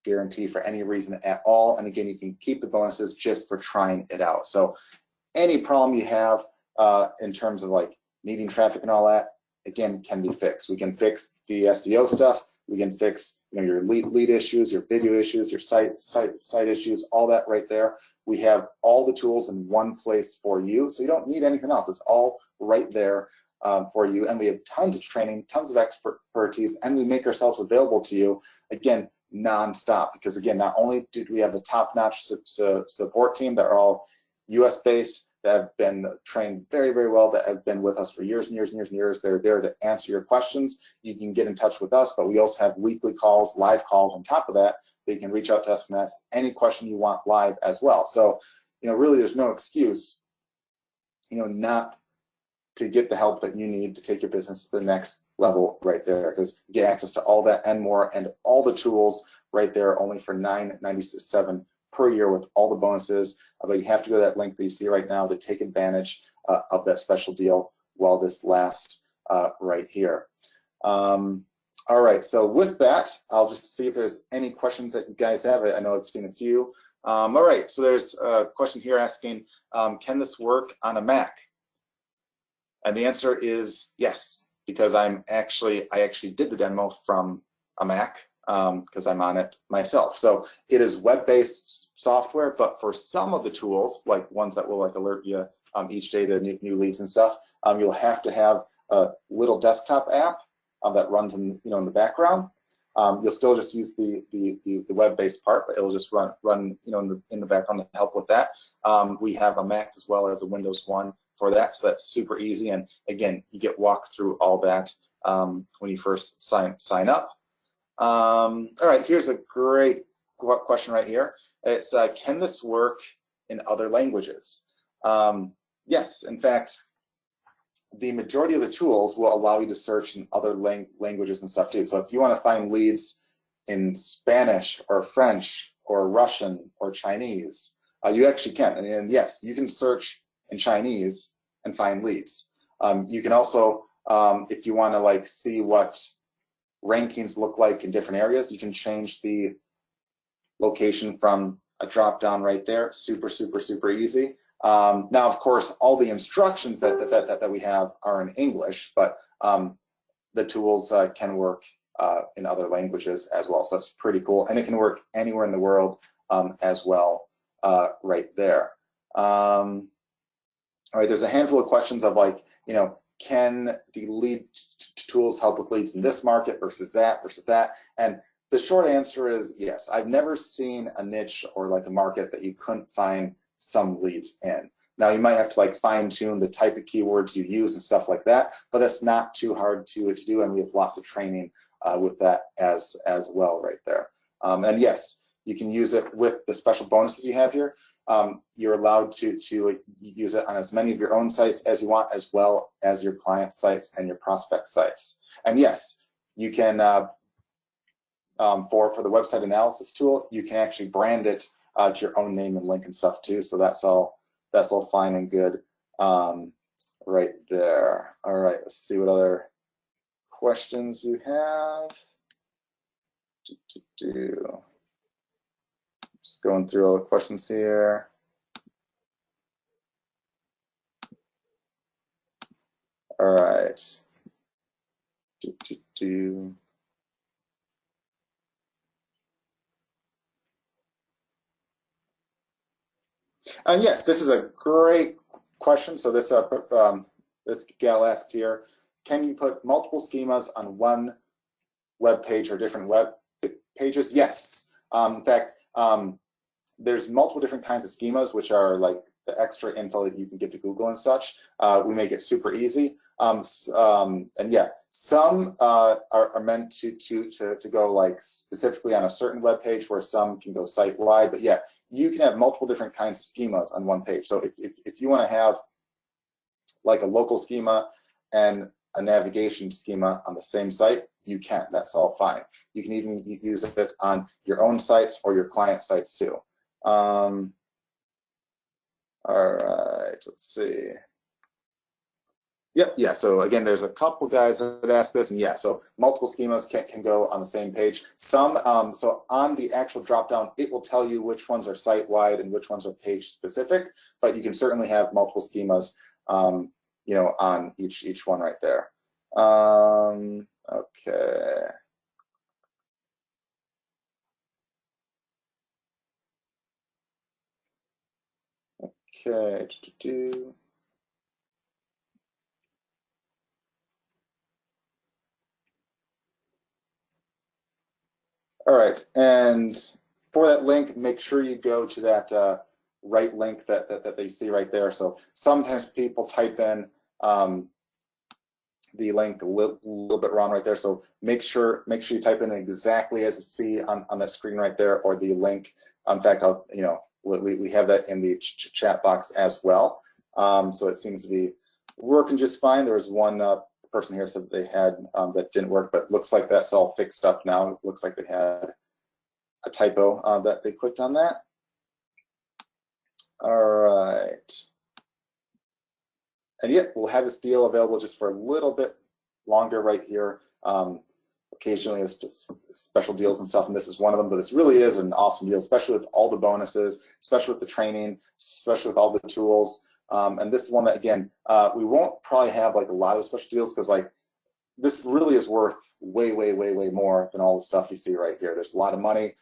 guarantee for any reason at all. And again, you can keep the bonuses just for trying it out. So any problem you have in terms of like needing traffic and all that, again, can be fixed. We can fix the SEO stuff. We can fix, you know, your lead issues, your video issues, your site issues, all that right there. We have all the tools in one place for you, so you don't need anything else. It's all right there for you. And we have tons of training, tons of expertise, and we make ourselves available to you, again, nonstop. Because again, not only do we have a top-notch support team that are all US-based, that have been trained very well, that have been with us for years and years. They're there to answer your questions. You can get in touch with us, but we also have weekly calls, live calls on top of that. You can reach out to us and ask any question you want live as well. So, you know, really there's no excuse, you know, not to get the help that you need to take your business to the next level right there, because you get access to all that and more, and all the tools right there only for $997 per year with all the bonuses. But you have to go to that link that you see right now to take advantage of that special deal while this lasts right here. All right, so with that, I'll just see if there's any questions that you guys have. I know I've seen a few. All right, so there's a question here asking, can this work on a Mac? And the answer is yes, because I actually did the demo from a Mac, because I'm on it myself. So it is web-based software, but for some of the tools, like ones that will like alert you each day to new leads and stuff, you'll have to have a little desktop app that runs in in the background. You'll still just use the web-based part, but it'll just run in the background to help with that. We have a Mac as well as a Windows 1 for that, so that's super easy. And again, you get walked through all that when you first sign up. All right, here's a great question right here. It's can this work in other languages? Yes, in fact, the majority of the tools will allow you to search in other languages and stuff too. So if you want to find leads in Spanish or French or Russian or Chinese, you actually can. And yes, you can search in Chinese and find leads. You can also, if you want to like see what rankings look like in different areas, you can change the location from a drop down right there. Super easy. Now, of course, all the instructions that we have are in English, but the tools can work in other languages as well. So that's pretty cool, and it can work anywhere in the world as well, right there. All right, there's a handful of questions of like, you know, can the lead tools help with leads in this market versus that? And the short answer is yes. I've never seen a niche or like a market that you couldn't find some leads in. Now you might have to like fine tune the type of keywords you use and stuff like that, but that's not too hard to do, and we have lots of training with that as well right there. And yes, you can use it with the special bonuses you have here. You're allowed to use it on as many of your own sites as you want, as well as your client sites and your prospect sites. And yes, you can, for the website analysis tool, you can actually brand it to your own name and link and stuff too. So that's all fine and good right there. All right, let's see what other questions you have. Just going through all the questions here. All right. And yes, this is a great question. So this this gal asked here, can you put multiple schemas on one web page or different web pages? Yes. In fact, there's multiple different kinds of schemas, which are like the extra info that you can give to Google and such. We make it super easy. And yeah, some are meant to go like specifically on a certain web page, where some can go site wide. But yeah, you can have multiple different kinds of schemas on one page. So if you want to have like a local schema and a navigation schema on the same site, you can. That's all fine. You can even use it on your own sites or your client sites too. All right, let's see. Yep, yeah, so again, there's a couple guys that asked this, and yeah, so multiple schemas can go on the same page. Some, so on the actual dropdown, it will tell you which ones are site-wide and which ones are page-specific, but you can certainly have multiple schemas, you know, on each one right there. Okay. Okay. All right, and for that link, make sure you go to that right link that they see right there. So sometimes people type in the link a little bit wrong right there. So make sure you type in exactly as you see on that screen right there, or the link. In fact, you know, we have that in the chat box as well. So it seems to be working just fine. There was one person here said that they had that didn't work, but looks like that's all fixed up now. It looks like they had a typo that they clicked on that. All right. And yet we'll have this deal available just for a little bit longer right here. Occasionally it's just special deals and stuff, and this is one of them, but this really is an awesome deal, especially with all the bonuses, especially with the training, especially with all the tools. And this is one that, again, we won't probably have like a lot of special deals, because like this really is worth way more than all the stuff you see right here. There's a lot of money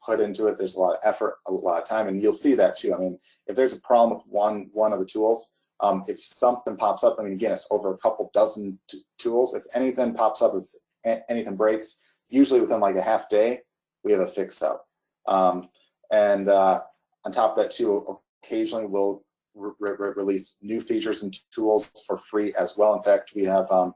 put into it. There's a lot of effort, a lot of time, and you'll see that too. I mean, if there's a problem with one of the tools, if something pops up, I mean, again, it's over a couple dozen tools. If anything pops up, if anything breaks, usually within like a half day, we have a fix out. And on top of that too, occasionally we'll release new features and tools for free as well. In fact, we have a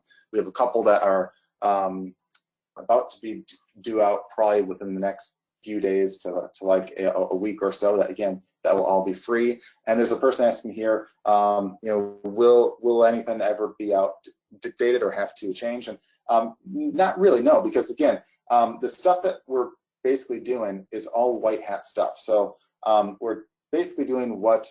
couple that are about to be due out probably within the next few days to like a week or so, that again, that will all be free. And there's a person asking here, you know, will anything ever be outdated or have to change? And not really, no, because again, the stuff that we're basically doing is all white hat stuff. So we're basically doing what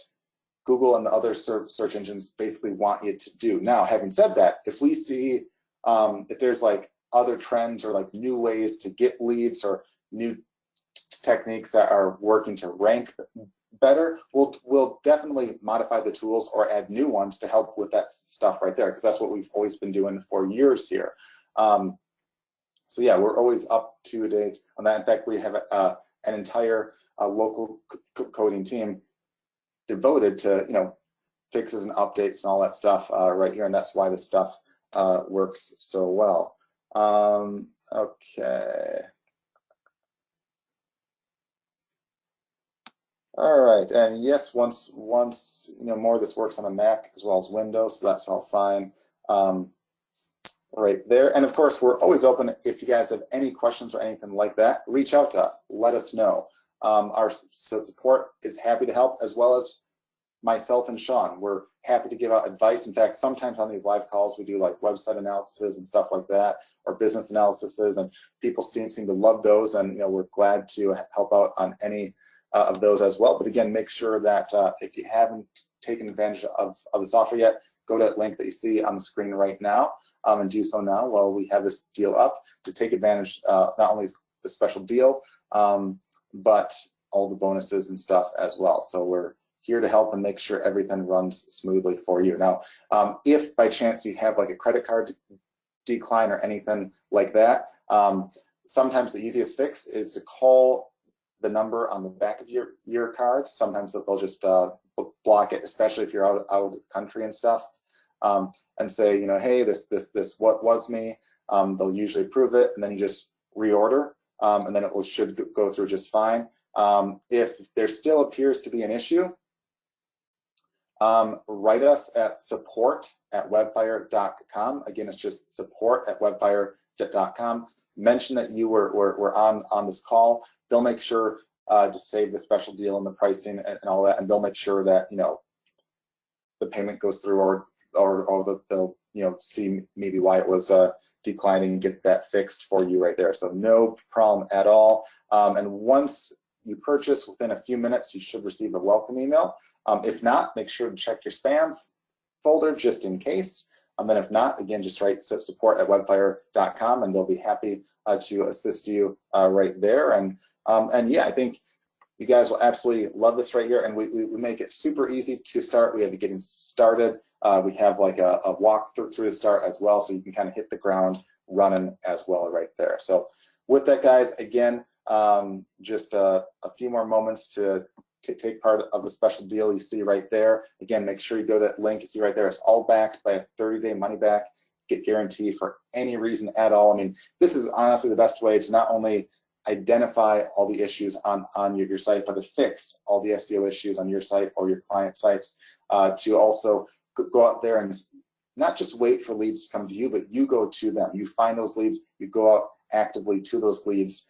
Google and the other search engines basically want you to do. Now, having said that, if we see if there's like other trends or like new ways to get leads or new techniques that are working to rank better, we'll definitely modify the tools or add new ones to help with that stuff right there, because that's what we've always been doing for years here. So yeah, we're always up to date on that. In fact, we have an entire local coding team devoted to, fixes and updates and all that stuff right here, and that's why this stuff works so well. Okay. All right, and yes, once more of this works on a Mac as well as Windows, so that's all fine right there. And of course, we're always open. If you guys have any questions or anything like that, reach out to us. Let us know. Our support is happy to help, as well as myself and Sean. We're happy to give out advice. In fact, sometimes on these live calls, we do like website analysis and stuff like that, or business analyses, and people seem to love those, and we're glad to help out on any of those as well. But again, make sure that if you haven't taken advantage of the software yet, go to that link that you see on the screen right now, and do so now while we have this deal up, to take advantage not only the special deal, but all the bonuses and stuff as well. So we're here to help and make sure everything runs smoothly for you. Now, if by chance you have like a credit card decline or anything like that, sometimes the easiest fix is to call the number on the back of your card. Sometimes they'll just block it, especially if you're out of the country and stuff, and say, hey, this what was me. They'll usually approve it, and then you just reorder, and then it should go through just fine. If there still appears to be an issue, write us at support@webfire.com. Again, it's just support@webfire.com. Mention that you were on this call. They'll make sure to save the special deal and the pricing and all that, and they'll make sure that the payment goes through, or they'll see maybe why it was declining and get that fixed for you right there. So no problem at all. And once you purchase, within a few minutes, you should receive a welcome email. If not, make sure to check your spam folder just in case. And then if not, again, just write support@webfire.com, and they'll be happy to assist you right there. And yeah, I think you guys will absolutely love this right here. And we make it super easy to start. We have it getting started. We have like a walk through to start as well, so you can kind of hit the ground running as well right there. So with that, guys, again, just a few more moments to take part of the special deal you see right there. Again, make sure you go to that link you see right there. It's all backed by a 30-day money-back guarantee for any reason at all. I mean, this is honestly the best way to not only identify all the issues on your site, but to fix all the SEO issues on your site or your client sites, to also go out there and not just wait for leads to come to you, but you go to them. You find those leads, you go out actively to those leads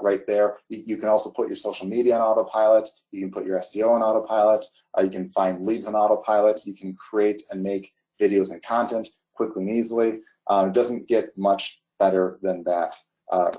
right there. You can also put your social media on autopilot. You can put your SEO on autopilot. You can find leads on autopilot. You can create and make videos and content quickly and easily. It doesn't get much better than that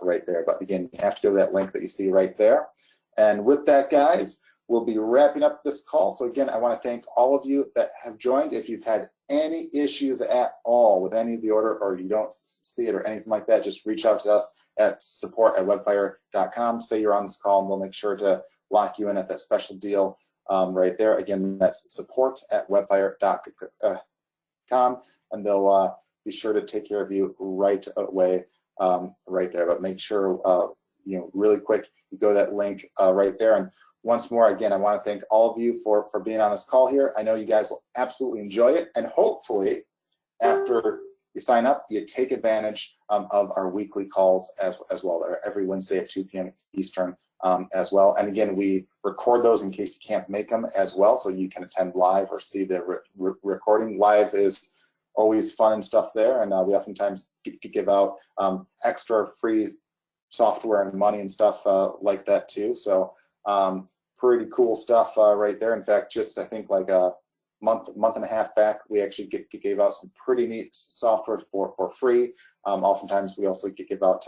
right there. But again, you have to go to that link that you see right there. And with that, guys, we'll be wrapping up this call. So again, I want to thank all of you that have joined. If you've had any issues at all with any of the order, or you don't see it or anything like that, just reach out to us at support@webfire.com. Say you're on this call, and we'll make sure to lock you in at that special deal right there. Again, that's support@webfire.com, and they'll be sure to take care of you right away right there. But make sure, really quick, you go to that link right there. And once more, again, I want to thank all of you for being on this call here. I know you guys will absolutely enjoy it, and hopefully after you sign up, you take advantage of our weekly calls as well. They're every Wednesday at 2 p.m. Eastern as well. And again, we record those in case you can't make them as well, so you can attend live or see the recording. Live is always fun and stuff there, and we oftentimes give out extra free software and money and stuff like that too. So pretty cool stuff right there. In fact, just I think like a month and a half back, we actually gave out some pretty neat software for free. Oftentimes we also give out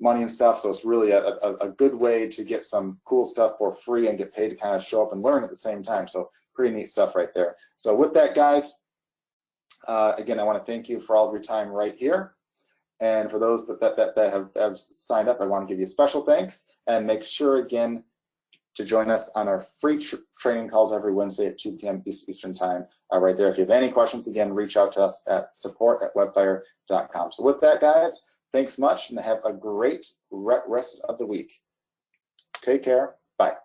money and stuff, so it's really a good way to get some cool stuff for free and get paid to kind of show up and learn at the same time. So pretty neat stuff right there. So with that, guys, again, I want to thank you for all of your time right here. And for those that have signed up, I want to give you a special thanks, and make sure again to join us on our free training calls every Wednesday at 2 p.m. Eastern time right there. If you have any questions, again, reach out to us at support@webfire.com. So with that, guys, thanks much, and have a great rest of the week. Take care. Bye.